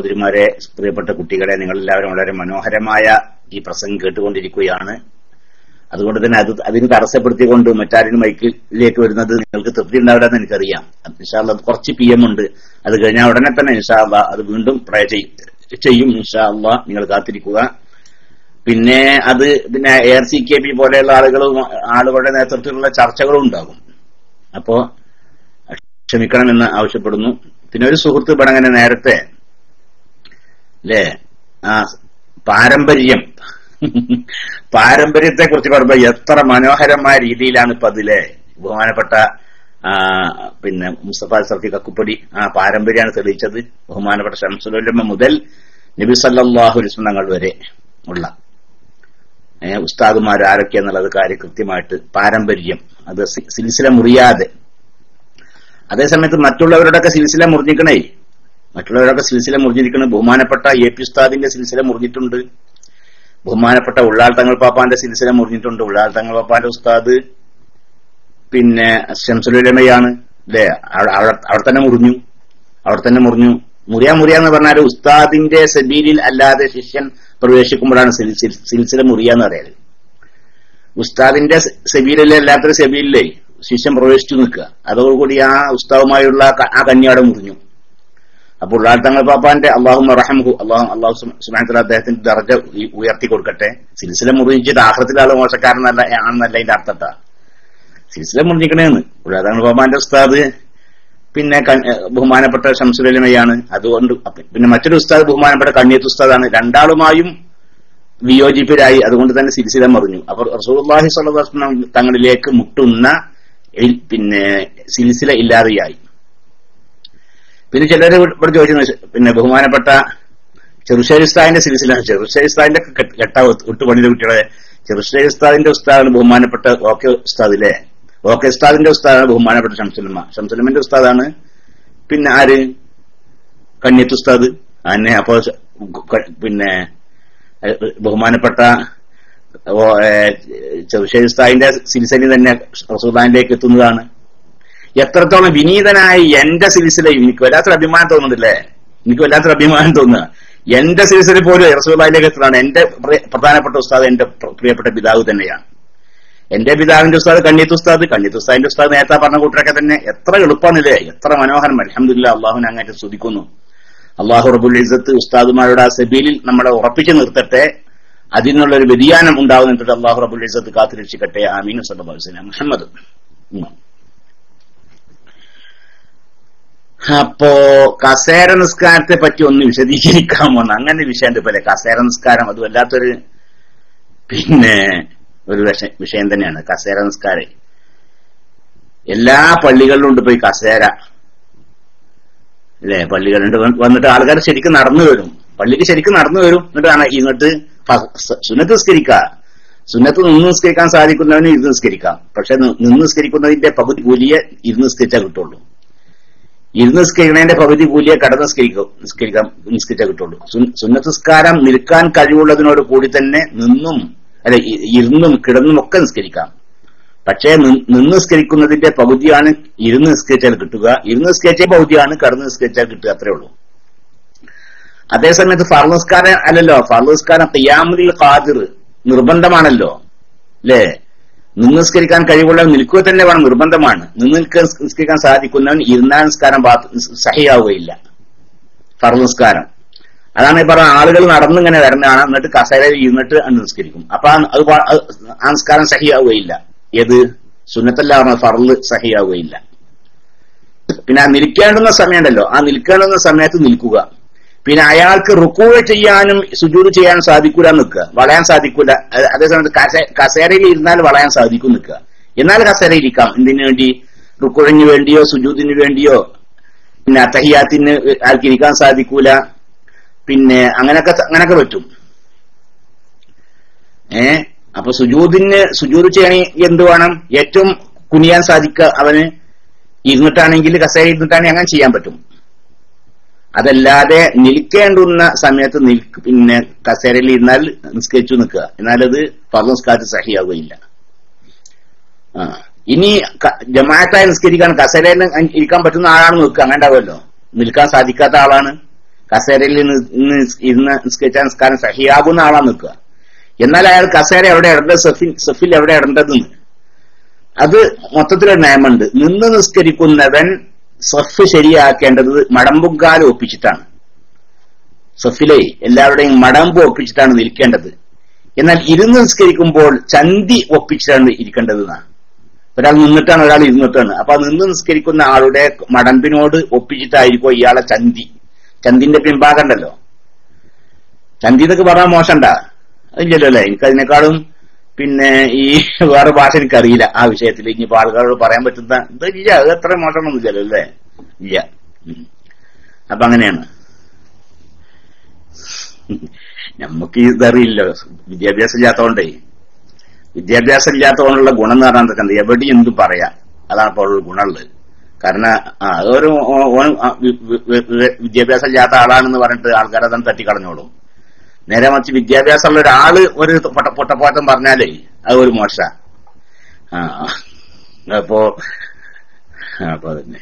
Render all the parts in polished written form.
സഹോദരിമാരെ, പ്രിയപ്പെട്ട കുട്ടികളെ, നിങ്ങളെല്ലാവരും വളരെ മനോഹരമായ ഈ പ്രസംഗം കേട്ടുകൊണ്ടിരിക്കുകയാണ്. അതുകൊണ്ട് തന്നെ അതിന് തടസ്സപ്പെടുത്തിക്കൊണ്ട് മറ്റാരും മൈക്കിലേക്ക് വരുന്നത് നിങ്ങൾക്ക് തൃപ്തി ഉണ്ടാവില്ലെന്ന് എനിക്കറിയാം. ഇൻഷാ അല്ലാഹ് കുറച്ച് PM ഉണ്ട്. അത് കഴിഞ്ഞാൽ ഉടനെ തന്നെ ഇൻഷാ അല്ലാഹ് അത് വീണ്ടും ട്രൈ ചെയ്യും. ഇൻഷാ അല്ലാഹ് നിങ്ങൾ കാത്തിരിക്കുക. പിന്നെ ARCKP പോലെയുള്ള ആളുകളുടെ നേതൃത്വത്തിലുള്ള ചർച്ചകളും ഉണ്ടാകും. അപ്പോ ക്ഷമിക്കണമെന്ന് ആവശ്യപ്പെടുന്നു. പിന്നെ ഒരു സുഹൃത്ത് ഇവിടെ നേരത്തെ പാരമ്പര്യത്തെ കുറിച്ച് പറയുമ്പോ എത്ര മനോഹരമായ രീതിയിലാണ് ഇപ്പൊ അതിലെ ബഹുമാനപ്പെട്ട മുസ്തഫ സർഫി കക്കുപ്പടി പാരമ്പര്യമാണ് തെളിയിച്ചത്. ബഹുമാനപ്പെട്ട ശംസുൽ ഉലമ മുതൽ നബി സല്ലല്ലാഹു അലൈഹി വസല്ലം തങ്ങൾ വരെ ഉള്ള ഉസ്താദുമാർ ആരൊക്കെയെന്നുള്ളത് കാര്യം കൃത്യമായിട്ട് പാരമ്പര്യം അത് സിൽസില മുറിയാതെ. അതേസമയത്ത് മറ്റുള്ളവരുടെയൊക്കെ സിൽസില മുറിഞ്ഞിരിക്കണേ, ബഹുമാനപ്പെട്ട AP ഉസ്താദിന്റെ സിൽസില മുറിഞ്ഞിട്ടുണ്ട്, ബഹുമാനപ്പെട്ട ഉള്ളാൾ തങ്ങൾ പാപ്പാന്റെ സിൽസില മുറിഞ്ഞിട്ടുണ്ട്. ഉള്ളാൾ തങ്ങൾ പാപ്പാന്റെ ഉസ്താദ് ശംസുൽ ഉലമയാണ് അല്ലെ, അവിടെ തന്നെ മുറിഞ്ഞു. മുറിയാന്ന് പറഞ്ഞാൽ ഉസ്താദിന്റെ സബീലിൽ അല്ലാതെ ശിഷ്യൻ പ്രവേശിക്കുമ്പോഴാണ് സിൽസില മുറിയാന്ന് പറയാറ്. ഉസ്താദിന്റെ സബീലിലെ അല്ലാത്തൊരു സബീലിലെ ശിഷ്യൻ പ്രവേശിച്ചു നിൽക്കുക, അതോടുകൂടി ആ ഉസ്താവുമായുള്ള ആ കന്യാടെ മുറിഞ്ഞു. അപ്പോൾ ഉള്ളാൾ തങ്ങൾ പാപ്പാന്റെ അല്ലാഹുമ്മ റഹ്മഹു, അല്ലാഹു സുബ്ഹാനഹു വ തആല അദ്ദേഹത്തിന്റെ ദർജ ഉയർത്തി കൊടുക്കട്ടെ. സിൽസില മുറിഞ്ഞിട്ട് ആഖിറത്തിൽ ആള് മോശക്കാരനല്ല ആണെന്നല്ല അതിന്റെ അർത്ഥത്താ. സിൽസില മുറിഞ്ഞിക്കണേന്ന് ഉള്ളാൾ തങ്ങൾ പാപ്പാന്റെ ഉസ്താദ് ബഹുമാനപ്പെട്ട ശംസുൽ ഉലമയാണ്. അതുകൊണ്ട് പിന്നെ മറ്റൊരു ഉസ്താദ് ബഹുമാനപ്പെട്ട കണ്ണിയത്ത് ഉസ്താദാണ്. രണ്ടാളുമായും വിയോജിപ്പരായി. അതുകൊണ്ട് തന്നെ സിൽസില മറിഞ്ഞു. അപ്പോൾ റസൂലുള്ളാഹി സ്വല്ലല്ലാഹു അലൈഹി വസല്ലം തങ്ങളിലേക്ക് മുട്ടുന്ന സിൽസില ഇല്ലാതെയായി. പിന്നെ ചിലര് ഇവിടെ ചോദിച്ചു, ബഹുമാനപ്പെട്ട ചെറുശ്ശേരി ഉസ്താദിന്റെ സിൽസില, ചെറുശ്ശേരി ഉസ്താദിന്റെ കെട്ട ഒട്ടുപണിയുടെ കുട്ടികളെ, ചെറുശ്ശേരി ഉസ്താദിന്റെ ഉസ്താദാണ് ബഹുമാനപ്പെട്ട ഉസ്താദിലെ, ഉസ്താദിന്റെ ഉസ്താദാണ് ബഹുമാനപ്പെട്ട ശംസുലമന്റെ ഉസ്താദാണ് ആര്, കണ്ണിയത്ത് ഉസ്താദ് തന്നെ. അപ്പോ ബഹുമാനപ്പെട്ട ചെറുശ്ശേരി ഉസ്താദിന്റെ സിൽസില തന്നെ റസൂലുള്ളാഹിലേക്ക് എത്തുന്നതാണ്. എത്രത്തോളം വിനീതനായി എന്റെ സിൽസിലയും എനിക്ക് വല്ലാത്തൊരു അഭിമാനം തോന്നുന്നില്ലേ, എന്റെ സിൽസില പോലും റസൂലുള്ളാഹിലേക്ക് എത്തുന്നതാണ്. എന്റെ പ്രധാനപ്പെട്ട ഉസ്താദ് എന്റെ പ്രിയപ്പെട്ട പിതാവ് തന്നെയാണ്. എന്റെ പിതാവിന്റെ ഉസ്താദ് കണ്ണിയത്ത് ഉസ്താദിന്റെ ഉസ്താദ് നേരത്തെ പറഞ്ഞ കൂട്ടരൊക്കെ തന്നെ. എത്ര എളുപ്പമാണില്ലേ, എത്ര മനോഹരം. അൽഹംദുലില്ലാഹ്, അള്ളാഹുവിനെ അങ്ങേറ്റം സ്തുതിക്കുന്നു. അള്ളാഹു റബ്ബുൽ ഇസ്സത്ത് ഉസ്താദുമാരുടെ ആ സബീലിൽ നമ്മളെ ഉറപ്പിച്ചു നിർത്തട്ടെ. അതിനുള്ളൊരു വ്യതിയാനം ഉണ്ടാവുന്നിട്ട് അള്ളാഹു റബ്ബുൽ ഇസ്സത്ത് കാത്തുരക്ഷിക്കട്ടെ. ആമീൻ. സല്ലല്ലാഹു അലൈഹി വസല്ലം മുഹമ്മദ്. അപ്പോ കസേര നിസ്കാരത്തെ പറ്റി ഒന്ന് വിശദീകരിക്കാമോ? അങ്ങനെ വിഷയം പോലെ കസേര നിസ്കാരം അത് വല്ലാത്തൊരു ഒരു വിഷയം തന്നെയാണ്. കസേര നിസ്കാരം എല്ലാ പള്ളികളിലും ഉണ്ട്. പോയി കസേര അല്ലെ, പള്ളികളുണ്ട്. വന്നിട്ട് ആൾക്കാർ ശരിക്കും നടന്നു വരും, പള്ളിക്ക് ശരിക്കും നടന്നു വരും. എന്നിട്ടാണ് ഇങ്ങോട്ട് സുന്നത്ത് നിസ്കരിക്കുക. സുന്നത്ത് നിന്ന് നിസ്കരിക്കാൻ സാധിക്കുന്നവന് ഇരുന്ന് നിസ്കരിക്കാം. പക്ഷെ നിന്ന് നിസ്കരിക്കുന്നതിന്റെ പകുതി കൂലിയെ ഇരുന്ന് നിസ്കരിച്ചാൽ കിട്ടുള്ളൂ. ഇരുന്ന് നിസ്കരിക്കുന്നതിന്റെ പകുതി കൂലിയെ കടന്ന് നിസ്കരിച്ചാൽ കിട്ടുള്ളൂ. സുന്നത്ത് നിസ്കാരം നിൽക്കാൻ കഴിവുള്ളതിനോട് കൂടി തന്നെ ഇരുന്നും കിടന്നും ഒക്കെ നിസ്കരിക്കാം. പക്ഷേ നിന്ന് നിസ്കരിക്കുന്നതിന്റെ പകുതിയാണ് ഇരുന്ന് നിസ്കരിച്ചാൽ കിട്ടുക, ഇരുന്ന് നിസ്കരിച്ച പകുതിയാണ് കടന്ന് നിസ്കരിച്ചാൽ കിട്ടുക. അത്രേ ഉള്ളൂ. അതേസമയത്ത് ഫർള് നിസ്കാരം അല്ലല്ലോ. ഫർള് നിസ്കാരം ഖിയാമുൽ ഖാദിർ നിർബന്ധമാണല്ലോ അല്ലേ. നിന്ന് നിസ്കരിക്കാൻ കഴിവുള്ള നിൽക്കുക തന്നെ വേണം, നിർബന്ധമാണ്. നിന്ന് നിസ്കരിക്കാൻ സാധിക്കുന്നവൻ ഇരുന്നാൽ നിസ്കാരം സഹിയാവുകയില്ല. ഫർള് നിസ്കാരം അതാണ് ഈ പറഞ്ഞ ആളുകൾ നടന്നിങ്ങനെ വരുന്നതാണ്. എന്നിട്ട് കസേരയിൽ ഇരുന്നിട്ട് നിസ്കരിക്കും. അപ്പൊ ആ നിസ്കാരം സഹിയാവുകയില്ല. ഏത് സുന്നത്തല്ല, ഫർള് സഹിയാവുകയില്ല. പിന്നെ ആ നിൽക്കേണ്ടുന്ന സമയമുണ്ടല്ലോ, ആ നിൽക്കേണ്ടുന്ന സമയത്ത് നിൽക്കുക. പിന്നെ അയാൾക്ക് റുക്കൂഅ് ചെയ്യാനും സുജൂദ് ചെയ്യാനും സാധിക്കൂല നിൽക്കുക, വളയാൻ സാധിക്കൂല. അതേസമയത്ത് കസേരയിൽ ഇരുന്നാൽ വളയാൻ സാധിക്കും നിൽക്കുക. എന്നാൽ കസേരയിൽ ഇരിക്കാം. എന്തിനു വേണ്ടി? റുക്കൂഇന് വേണ്ടിയോ സുജൂദിന് വേണ്ടിയോ. പിന്നെ തഹിയ്യാത്തിന് ആൾക്ക് ഇരിക്കാൻ സാധിക്കൂല. പിന്നെ അങ്ങനൊക്കെ പറ്റും. അപ്പൊ സുജൂദ് ചെയ്യണമെങ്കിൽ എന്ത് വേണം? ഏറ്റവും കുനിയാൻ സാധിക്കുക അവന് ഇരുന്നിട്ടാണെങ്കിൽ, കസേര ഇരുന്നിട്ടാണെങ്കിൽ അങ്ങനെ ചെയ്യാൻ പറ്റും. അതല്ലാതെ നിൽക്കേണ്ടുന്ന സമയത്ത് പിന്നെ കസേരയിൽ ഇരുന്നാൽ നിസ്കരിച്ചു നിൽക്കുക, എന്നാലത് ഫർള് നിസ്കാരത്തിൽ സഹിയാവുകയില്ല. ഇനി ജമാഅത്തായി നിസ്കരിക്കാൻ കസേരയിൽ ഇരിക്കാൻ പറ്റുന്ന ആളാണ് നിൽക്കുക, അങ്ങനെ ഉണ്ടാവുമല്ലോ. നിൽക്കാൻ സാധിക്കാത്ത ആളാണ്, കസേരയിൽ ഇരുന്ന് നിസ്കരിച്ചാൽ നിസ്കാരം സഹിയാകുന്ന ആളാ നിൽക്കുക. എന്നാൽ അയാൾ കസേര എവിടെ ഇടേണ്ടത്, സഫിൽ എവിടെ ഇടേണ്ടതെന്ന് അത് മൊത്തത്തിലൊരു നിയമമുണ്ട്. നിന്ന് നിസ്കരിക്കുന്നവൻ സഫ് ശരിയാക്കേണ്ടത് മടമ്പുകാലം ഒപ്പിച്ചിട്ടാണ്. സഫിലെ എല്ലാവരുടെയും മടമ്പ് ഒപ്പിച്ചിട്ടാണ് നിൽക്കേണ്ടത്. എന്നാൽ ഇരുന്ന് നിസ്കരിക്കുമ്പോൾ ചന്തി ഒപ്പിച്ചിട്ടാണ് ഇരിക്കേണ്ടത്. ഒരാൾ നിന്നിട്ടാണ്, ഒരാൾ ഇരുന്നിട്ടാണ്. അപ്പൊ നിന്ന് നിസ്കരിക്കുന്ന ആളുടെ മടമ്പിനോട് ഒപ്പിച്ചിട്ടായിരിക്കും ഇയാളെ ചന്തിന്റെ പിൻഭാഗണ്ടല്ലോ. ചന്തി എന്നൊക്കെ പറഞ്ഞാൽ മോശണ്ട, അതില്ലല്ലോ അല്ലെ. എനിക്കതിനേക്കാളും പിന്നെ ഈ വേറെ ഭാഷ എനിക്കറിയില്ല ആ വിഷയത്തിൽ. ഇനിയിപ്പോ ആളുകളോട് പറയാൻ പറ്റുന്ന ഇതില്ല, അത് അത്ര മോശമൊന്നുമില്ലല്ലോ അല്ലേ, ഇല്ല. അപ്പൊ അങ്ങനെയാണ്. നമുക്ക് ഇതറിയില്ല, വിദ്യാഭ്യാസം ഇല്ലാത്തതുകൊണ്ടുള്ള ഗുണം എന്ന് പറഞ്ഞാൽ എന്തൊക്കെ, എവിടെയും എന്തും പറയാം. അതാണ് ഇപ്പോൾ ഗുണമുള്ളത്. കാരണം അതൊരു വിദ്യാഭ്യാസം ഇല്ലാത്ത ആളാണെന്ന് പറഞ്ഞിട്ട് ആൾക്കാരെ തന്നെ തട്ടിക്കളഞ്ഞോളും. നേരെ മറിച്ച് വിദ്യാഭ്യാസമുള്ള ഒരാള് ഒരു പൊട്ടപ്പോറ്റം പറഞ്ഞാലേ അത് ഒരു മോശ. അപ്പോ തന്നെ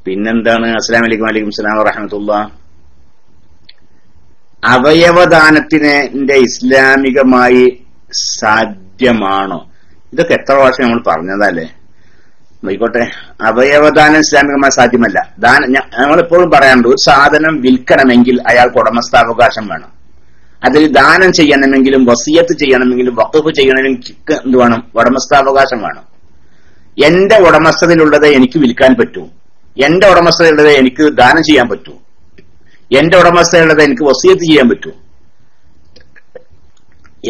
പിന്നെന്താണ്? അസ്സലാമു അലൈക്കും. വലൈക്കും സലാം വറഹ്മത്തുള്ളാഹി. അവയവദാനത്തിന്റെ ഇസ്ലാമികമായി സാധ്യമാണോ? ഇതൊക്കെ എത്ര പ്രാവശ്യം നമ്മൾ പറഞ്ഞതല്ലേ. ആയിക്കോട്ടെ, അവയവദാനം ഇസ്ലാമികമായി സാധ്യമല്ല. ഞങ്ങളെപ്പോഴും പറയാറുണ്ട്, ഒരു സാധനം വിൽക്കണമെങ്കിൽ അയാൾക്ക് ഉടമസ്ഥാവകാശം വേണം. അതിൽ ദാനം ചെയ്യണമെങ്കിലും വസിയത്ത് ചെയ്യണമെങ്കിലും വഖഫ് ചെയ്യണമെങ്കിലും എന്ത് വേണം? ഉടമസ്ഥാവകാശം വേണം. എന്റെ ഉടമസ്ഥതയിലുള്ളതേ എനിക്ക് വിൽക്കാൻ പറ്റൂ, എന്റെ ഉടമസ്ഥതയുള്ളത് എനിക്ക് ദാനം ചെയ്യാൻ പറ്റൂ, എന്റെ ഉടമസ്ഥതയുള്ളത് എനിക്ക് വസിയത്ത് ചെയ്യാൻ പറ്റൂ,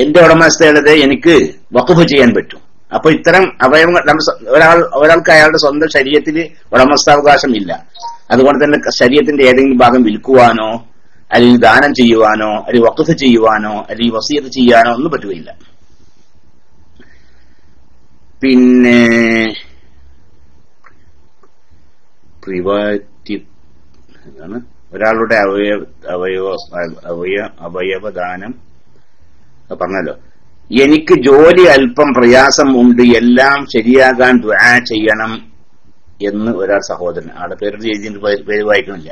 എന്റെ ഉടമസ്ഥതയുള്ളത് എനിക്ക് വഖഫ് ചെയ്യാൻ പറ്റൂ. അപ്പൊ ഇത്തരം അവയവങ്ങൾ ഒരാൾക്ക് അയാളുടെ സ്വന്തം ശരീരത്തിൽ ഉടമസ്ഥാവകാശം ഇല്ല. അതുകൊണ്ട് തന്നെ ശരീരത്തിന്റെ ഏതെങ്കിലും ഭാഗം വിൽക്കുവാനോ അല്ലെങ്കിൽ ദാനം ചെയ്യുവാനോ അല്ലെങ്കിൽ വഖഫ് ചെയ്യുവാനോ അല്ലെങ്കിൽ വസിയത്ത് ചെയ്യാനോ ഒന്നും പറ്റുകയില്ല. പിന്നെ എന്താണ് ഒരാളുടെ അവയവദാനം പറഞ്ഞല്ലോ. എനിക്ക് ജോലി അല്പം പ്രയാസം ഉണ്ട്, എല്ലാം ശരിയാകാൻ ദുആ ചെയ്യണം എന്ന് ഒരാൾ സഹോദരൻ, ആളുടെ പേര് വായിക്കണില്ല.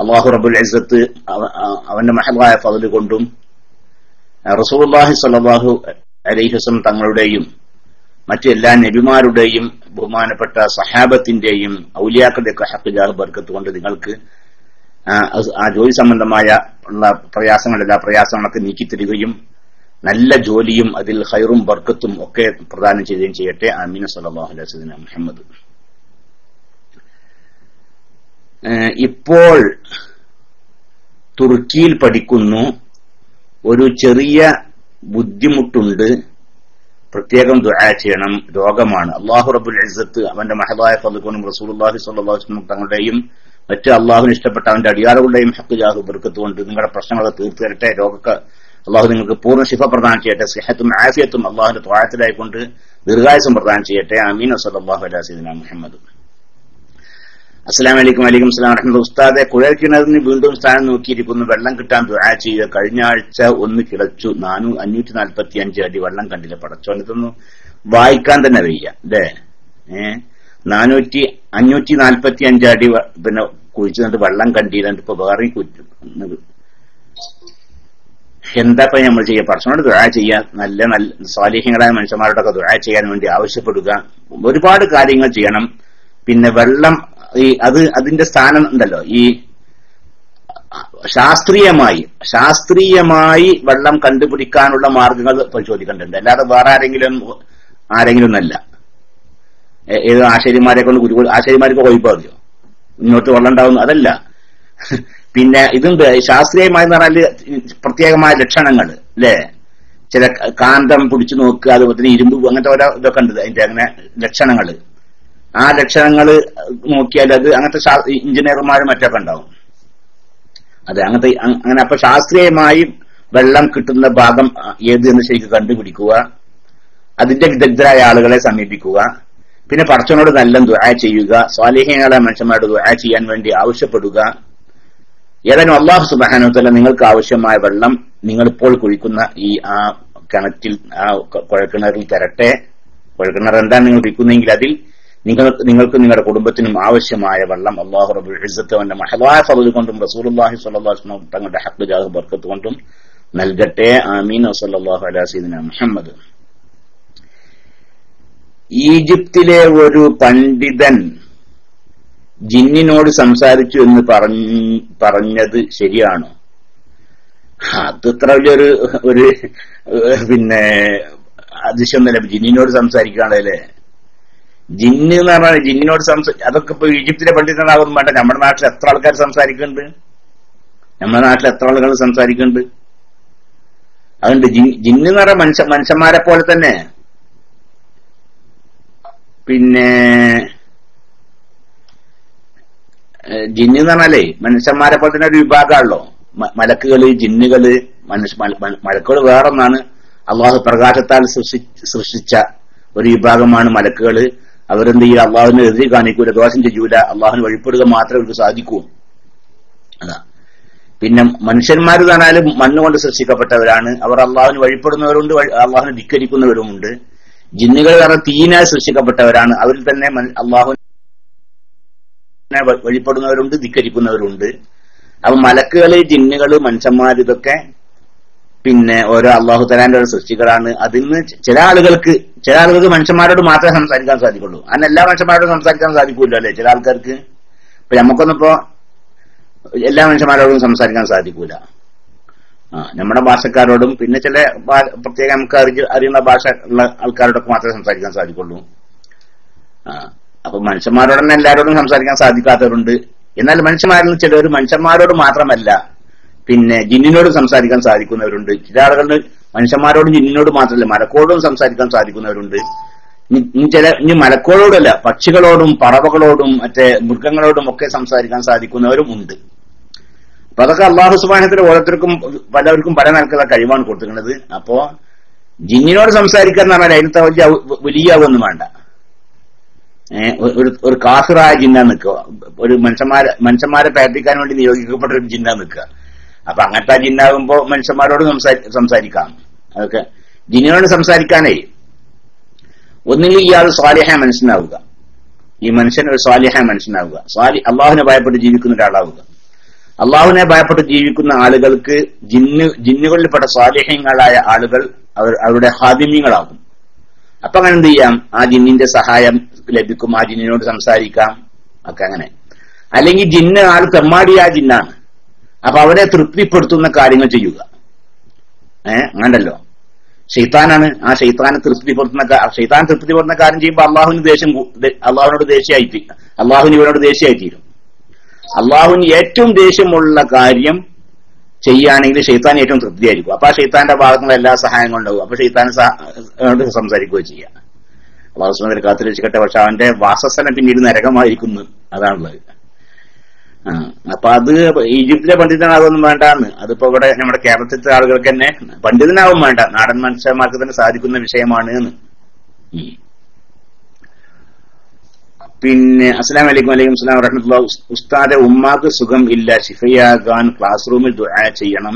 അല്ലാഹു റബ്ബുൽ ഇസ്സത്ത് അവന്റെ മഹലായ ഫദ്ല് കൊണ്ടും റസൂലുള്ളാഹി സ്വല്ലല്ലാഹു അലൈഹി വസല്ലം തങ്ങളുടെയും മറ്റെല്ലാ നബിമാരുടെയും ബഹുമാനപ്പെട്ട സഹാബത്തിന്റെയും ഔലിയാക്കളുടെയൊക്കെ ഹഖ് ജാഹ് ബർക്കത്ത് കൊണ്ട് നിങ്ങൾക്ക് ആ ജോലി സംബന്ധമായ ഉള്ള പ്രയാസങ്ങളൊക്കെ നീക്കിത്തരികയും നല്ല ജോലിയും അതിൽ ഖൈറും ബർക്കത്തും ഒക്കെ പ്രദാനം ചെയ്യുകയും ചെയ്യട്ടെ. ആമീൻ. സല്ലല്ലാഹു അലൈഹി വസല്ലം മുഹമ്മദ്. ഇപ്പോൾ തുർക്കിയിൽ പഠിക്കുന്നു, ഒരു ചെറിയ ബുദ്ധിമുട്ടുണ്ട്, പ്രത്യേകം ദുആ ചെയ്യണം, രോഗമാണ്. അല്ലാഹു റബ്ബുൽ ഇസ്സത്ത് അവന്റെ മഹലായ ഫദ്ലുകൊണ്ടും റസൂലുള്ളാഹി സ്വല്ലല്ലാഹു അലൈഹി വസല്ലം തങ്ങളുടെയും മറ്റ് അള്ളാഹുവിന് ഇഷ്ടപ്പെട്ട അവന്റെ അടിയാറുകളുടെയും ഹഖ് ജാഹ് ബർക്കത്ത് കൊണ്ട് നിങ്ങളുടെ പ്രശ്നങ്ങളൊക്കെ തീർത്തു തരട്ടെ. രോഗമൊക്കെ അള്ളാഹു നിങ്ങൾക്ക് പൂർണ്ണ ശിഫ പ്രദാനം ചെയ്യട്ടെ. സിഹത്തും ആഫിയത്തും അള്ളാഹുവിന്റെ ത്വാഅത്തിലായിക്കൊണ്ട് ദീർഘായുസ്സും പ്രദാനം ചെയ്യട്ടെ. ആമീൻ. സല്ലല്ലാഹു അലൈഹി വസല്ലം മുഹമ്മദ്. അസ്സലാമു അലൈക്കും. വലൈക്കും സലാം വറഹ്മത്തുള്ളാഹി. ഉസ്താദെ, കുഴൽ കിണറിന് വീണ്ടും സ്ഥാനം നോക്കിയിരിക്കുന്നു, വെള്ളം കിട്ടാൻ ദുആ ചെയ്യുക. കഴിഞ്ഞ ആഴ്ച ഒന്ന് കിളച്ചു, 545 അടി വെള്ളം കണ്ടില്ല. പടച്ചോനത്തൊന്നും വായിക്കാൻ തന്നെ വയ്യ അല്ലേ. 545 അടി പിന്നെ കുഴിച്ചിട്ട് വെള്ളം കണ്ടില്ല. ഇപ്പൊ വേറെ എന്താ നമ്മൾ ചെയ്യുക? പടച്ചോനോട് ദുആ ചെയ്യാൻ, നല്ല സ്വാലിഹീങ്ങളായ മനുഷ്യന്മാരോടൊക്കെ ദുആ ചെയ്യാൻ വേണ്ടി ആവശ്യപ്പെടുക. ഒരുപാട് കാര്യങ്ങൾ ചെയ്യണം. പിന്നെ വെള്ളം അതിന്റെ സ്ഥാനം ഉണ്ടല്ലോ, ഈ ശാസ്ത്രീയമായി വെള്ളം കണ്ടുപിടിക്കാനുള്ള മാർഗങ്ങൾ പരിശോധിക്കേണ്ടതുണ്ട്. അല്ലാതെ വേറെ ആരെങ്കിലും ഒന്നല്ല. ഏത് ആശാരിമാരെ കൊണ്ട് ആശാരിമാർക്ക് കൊയ്പ്പറിയോ ഇങ്ങോട്ട് വെള്ളം ഉണ്ടാവുന്നു? അതല്ല. പിന്നെ ഇതുണ്ട്, ശാസ്ത്രീയമായി പറഞ്ഞാല് പ്രത്യേകമായ ലക്ഷണങ്ങൾ അല്ലേ. ചില കാന്തം പിടിച്ചു നോക്കുക, അതുപോലെ തന്നെ ഇരുമ്പ്, അങ്ങനത്തെ ഓരോ ഇതൊക്കെ ഉണ്ട് അതിന്റെ അങ്ങനെ ലക്ഷണങ്ങൾ. ആ ലക്ഷണങ്ങൾ നോക്കിയാൽ അത് അങ്ങനത്തെ എഞ്ചിനീയർമാരും മറ്റൊക്കെ ഉണ്ടാവും. അതെ, അങ്ങനെ അപ്പൊ ശാസ്ത്രീയമായി വെള്ളം കിട്ടുന്ന ഭാഗം ഏത് എന്ന് ശരിക്കും കണ്ടുപിടിക്കുക, അതിന്റെ വിദഗ്ധരായ ആളുകളെ സമീപിക്കുക. പിന്നെ പടച്ചവനോട് നല്ല ദുആ ചെയ്യുക, സ്വാലിഹീങ്ങളായ മനുഷ്യന്മാരോട് ദുആ ചെയ്യാൻ വേണ്ടി ആവശ്യപ്പെടുക. ഏതായാലും അല്ലാഹു സുബ്ഹാനഹു വ തആല നിങ്ങൾക്ക് ആവശ്യമായ വെള്ളം നിങ്ങളിപ്പോൾ കുഴിക്കുന്ന ഈ ആ കിണറ്റിൽ, ആ കുഴൽക്കിണറിൽ തരട്ടെ. കുഴൽക്കിണർ എന്താണ് നിങ്ങൾ കുഴിക്കുന്നതെങ്കിൽ അതിൽ നിങ്ങൾക്ക് നിങ്ങളുടെ കുടുംബത്തിനും ആവശ്യമായ വെള്ളം അല്ലാഹു റബ്ബുൽ ഇസ്സത്ത് അവന്റെ മഹദായ ഫള് കൊണ്ടും റസൂലുള്ളാഹി സ്വല്ലല്ലാഹു അലൈഹി വസല്ലം തങ്ങളുടെ ഹഖ് ജാഹ് ബർക്കത്ത് കൊണ്ടും നൽകട്ടെ. ആമീൻ. വസല്ലല്ലാഹു അലാ സയ്യിദിനാ മുഹമ്മദ്. ഈജിപ്തിലെ ഒരു പണ്ഡിതൻ ജിന്നിനോട് സംസാരിച്ചു എന്ന് പറഞ്ഞത് ശരിയാണോ? അത് ഇത്ര വലിയൊരു പിന്നെ അതിശയൊന്നുമല്ല. ജിന്നിനോട് സംസാരിക്കുകയാണല്ലേ. ജിന്ന് എന്ന് പറഞ്ഞാൽ ജിന്നിനോട് അതൊക്കെ ഇപ്പൊ ഈജിപ്തിലെ പണ്ഡിതനാകുന്നു വേണ്ട. നമ്മുടെ നാട്ടിൽ എത്ര ആൾക്കാർ സംസാരിക്കുന്നുണ്ട്? നമ്മുടെ നാട്ടിൽ എത്ര ആളുകൾ സംസാരിക്കുന്നുണ്ട്? അതുകൊണ്ട് ജിന്ന് എന്ന് പറഞ്ഞാൽ മനുഷ്യന്മാരെ പോലെ തന്നെ. പിന്നെ ജിന്ന് എന്ന് പറഞ്ഞാലേ മനുഷ്യന്മാരെ പോലെ തന്നെ ഒരു വിഭാഗമാണല്ലോ. മലക്കുകള്, ജിന്നുകള്, മലക്കുകൾ വേറൊന്നാണ്. അള്ളാഹു പ്രകാശത്താൽ സൃഷ്ടിച്ച ഒരു വിഭാഗമാണ് മലക്കുകള്. അവരെന്ത് ചെയ്യും? അള്ളാഹുവിനെ എതിരി കാണിക്കൂല, ദോഷം ചെയ്യൂല, അള്ളാഹുവിന് വഴിപ്പെടുക മാത്രമേ അവർക്ക് സാധിക്കൂ. അതാ. പിന്നെ മനുഷ്യന്മാർ പറഞ്ഞാലും മണ്ണുകൊണ്ട് സൃഷ്ടിക്കപ്പെട്ടവരാണ്. അവർ അള്ളാഹുവിന് വഴിപ്പെടുന്നവരുണ്ട്, അള്ളാഹുവിനെ ധിക്കരിക്കുന്നവരുമുണ്ട്. ജിന്നുകൾ പറഞ്ഞാൽ തീനായി സൃഷ്ടിക്കപ്പെട്ടവരാണ്. അവരിൽ തന്നെ അള്ളാഹുവിനെ വഴിപ്പെടുന്നവരുണ്ട്, ധിക്കരിക്കുന്നവരുണ്ട്. അപ്പൊ മലക്കുകള്, ജിന്നുകള്, മനുഷ്യന്മാർ ഇതൊക്കെ പിന്നെ ഓരോ അള്ളാഹു തആലയുടെ ഒരു സൃഷ്ടികളാണ്. അതിന് ചില ആളുകൾക്ക് മനുഷ്യന്മാരോട് മാത്രമേ സംസാരിക്കാൻ സാധിക്കുള്ളൂ. അങ്ങനെ എല്ലാ മനുഷ്യന്മാരോടും സംസാരിക്കാൻ സാധിക്കൂല്ലോ അല്ലെ? ചില ആൾക്കാർക്ക് ഇപ്പൊ നമുക്കൊന്നിപ്പോ എല്ലാ മനുഷ്യന്മാരോടും സംസാരിക്കാൻ സാധിക്കൂല. നമ്മുടെ ഭാഷക്കാരോടും പിന്നെ ചില പ്രത്യേക നമുക്ക് അറിയുന്ന ഭാഷ ഉള്ള ആൾക്കാരോടൊക്കെ മാത്രമേ സംസാരിക്കാൻ സാധിക്കുള്ളൂ. അപ്പൊ മനുഷ്യന്മാരോട് തന്നെ എല്ലാവരോടും സംസാരിക്കാൻ സാധിക്കാത്തവരുണ്ട്. എന്നാൽ മനുഷ്യന്മാരിൽ ചിലർ മനുഷ്യന്മാരോട് മാത്രമല്ല പിന്നെ ജിന്നിനോട് സംസാരിക്കാൻ സാധിക്കുന്നവരുണ്ട്. ചില ആളുകളിൽ മനുഷ്യന്മാരോടും ജിന്നിനോട് മാത്രമല്ല മലക്കോടും സംസാരിക്കാൻ സാധിക്കുന്നവരുണ്ട്. ഇനി മലക്കോളോടല്ല, പക്ഷികളോടും പറവകളോടും മറ്റേ മൃഗങ്ങളോടും ഒക്കെ സംസാരിക്കാൻ സാധിക്കുന്നവരും ഉണ്ട്. അപ്പൊ അതൊക്കെ അല്ലാഹു സുബ്ഹാനഹു വ തആല ഓരോരുത്തർക്കും പലവർക്കും പല നിലക്കുള്ള കഴിവാണ് കൊടുത്തിരിക്കുന്നത്. അപ്പോ ജിന്നിനോട് സംസാരിക്കുക എന്ന് പറഞ്ഞാൽ അതിനത്തെ വലിയാവൊന്നും വേണ്ട. ഒരു കാഫിറായ ജിന്നാ നിൽക്കുക, ഒരു മനുഷ്യന്മാരെ പ്രയത്നിക്കാൻ വേണ്ടി നിയോഗിക്കപ്പെട്ട ഒരു ജിന്നാ നിൽക്കുക. അപ്പൊ അങ്ങനത്തെ ജിന്നാകുമ്പോ മനുഷ്യന്മാരോട് സംസാരിക്കാം. അതൊക്കെ ജിന്നിനോട് സംസാരിക്കാനേ ഒന്നുകിൽ ഇയാൾ സ്വാലിഹായ മനുഷ്യനാവുക, ഈ മനുഷ്യൻ ഒരു സ്വാലിഹായ മനുഷ്യനാവുക, അള്ളാഹുവിനെ ഭയപ്പെട്ട് ജീവിക്കുന്ന ഒരാളാവുക. അള്ളാഹുവിനെ ഭയപ്പെട്ട് ജീവിക്കുന്ന ആളുകൾക്ക് ജിന്നുകളിൽപ്പെട്ട സ്വാലിഹ്യങ്ങളായ ആളുകൾ അവരുടെ ഹാദിമ്യങ്ങളാകും. അപ്പൊ അങ്ങനെ എന്ത് ചെയ്യാം? ആ ജിന്നിന്റെ സഹായം ലഭിക്കും, ആ ജിന്നിനോട് സംസാരിക്കാം ഒക്കെ അങ്ങനെ. അല്ലെങ്കിൽ ജിന്ന് ആൾ തെമ്മാടിയ ജിന്നാണ്, അപ്പൊ അവരെ തൃപ്തിപ്പെടുത്തുന്ന കാര്യങ്ങൾ ചെയ്യുക. അങ്ങനല്ലോ ഷെയ്ത്താനാണ്. ആ ഷെയ്ത്താനെ തൃപ്തിപ്പെടുത്തുന്ന കാര്യം ചെയ്യുമ്പോൾ അള്ളാഹുവിനോട് ദേഷ്യമായിത്തീരും. അള്ളാഹുവിന് ഏറ്റവും ദേഷ്യമുള്ള കാര്യം ചെയ്യുകയാണെങ്കിൽ ഷെയ്ത്താൻ ഏറ്റവും തൃപ്തിയായിരിക്കും. അപ്പൊ ആ ഷെയ്ത്താന്റെ ഭാഗത്തുനിന്ന് എല്ലാ സഹായങ്ങളും ഉണ്ടാവും. അപ്പൊ ഷെയ്ത്താൻ സംസാരിക്കുകയോ ചെയ്യാം. അള്ളാഹു സുബ്ഹാനഹു വ തആല കാത്തുരക്ഷിക്കട്ടെ. പക്ഷെ അവന്റെ വാസസ്ഥലം പിന്നീട് നരകമായിരിക്കുന്നു. അതാണുള്ളത്. അപ്പൊ അത് ഈജിപ്തിലെ പണ്ഡിതനാകൊന്നും വേണ്ടാന്ന്. അതിപ്പോ ഇവിടെ നമ്മുടെ കേരളത്തിലത്തെ ആളുകൾക്ക് തന്നെ പണ്ഡിതനാവും വേണ്ട, നാടൻ മനുഷ്യന്മാർക്ക് തന്നെ സാധിക്കുന്ന വിഷയമാണ് എന്ന്. പിന്നെ അസ്സലാമു അലൈക്കും. വലൈക്കും അസ്സലാം വറഹ്മത്തുള്ളാഹി. ഉസ്താദെ, ഉമ്മാക്ക് സുഖം ഇല്ല, ശിഫയാകാൻ ക്ലാസ് റൂമിൽ ദുആ ചെയ്യണം.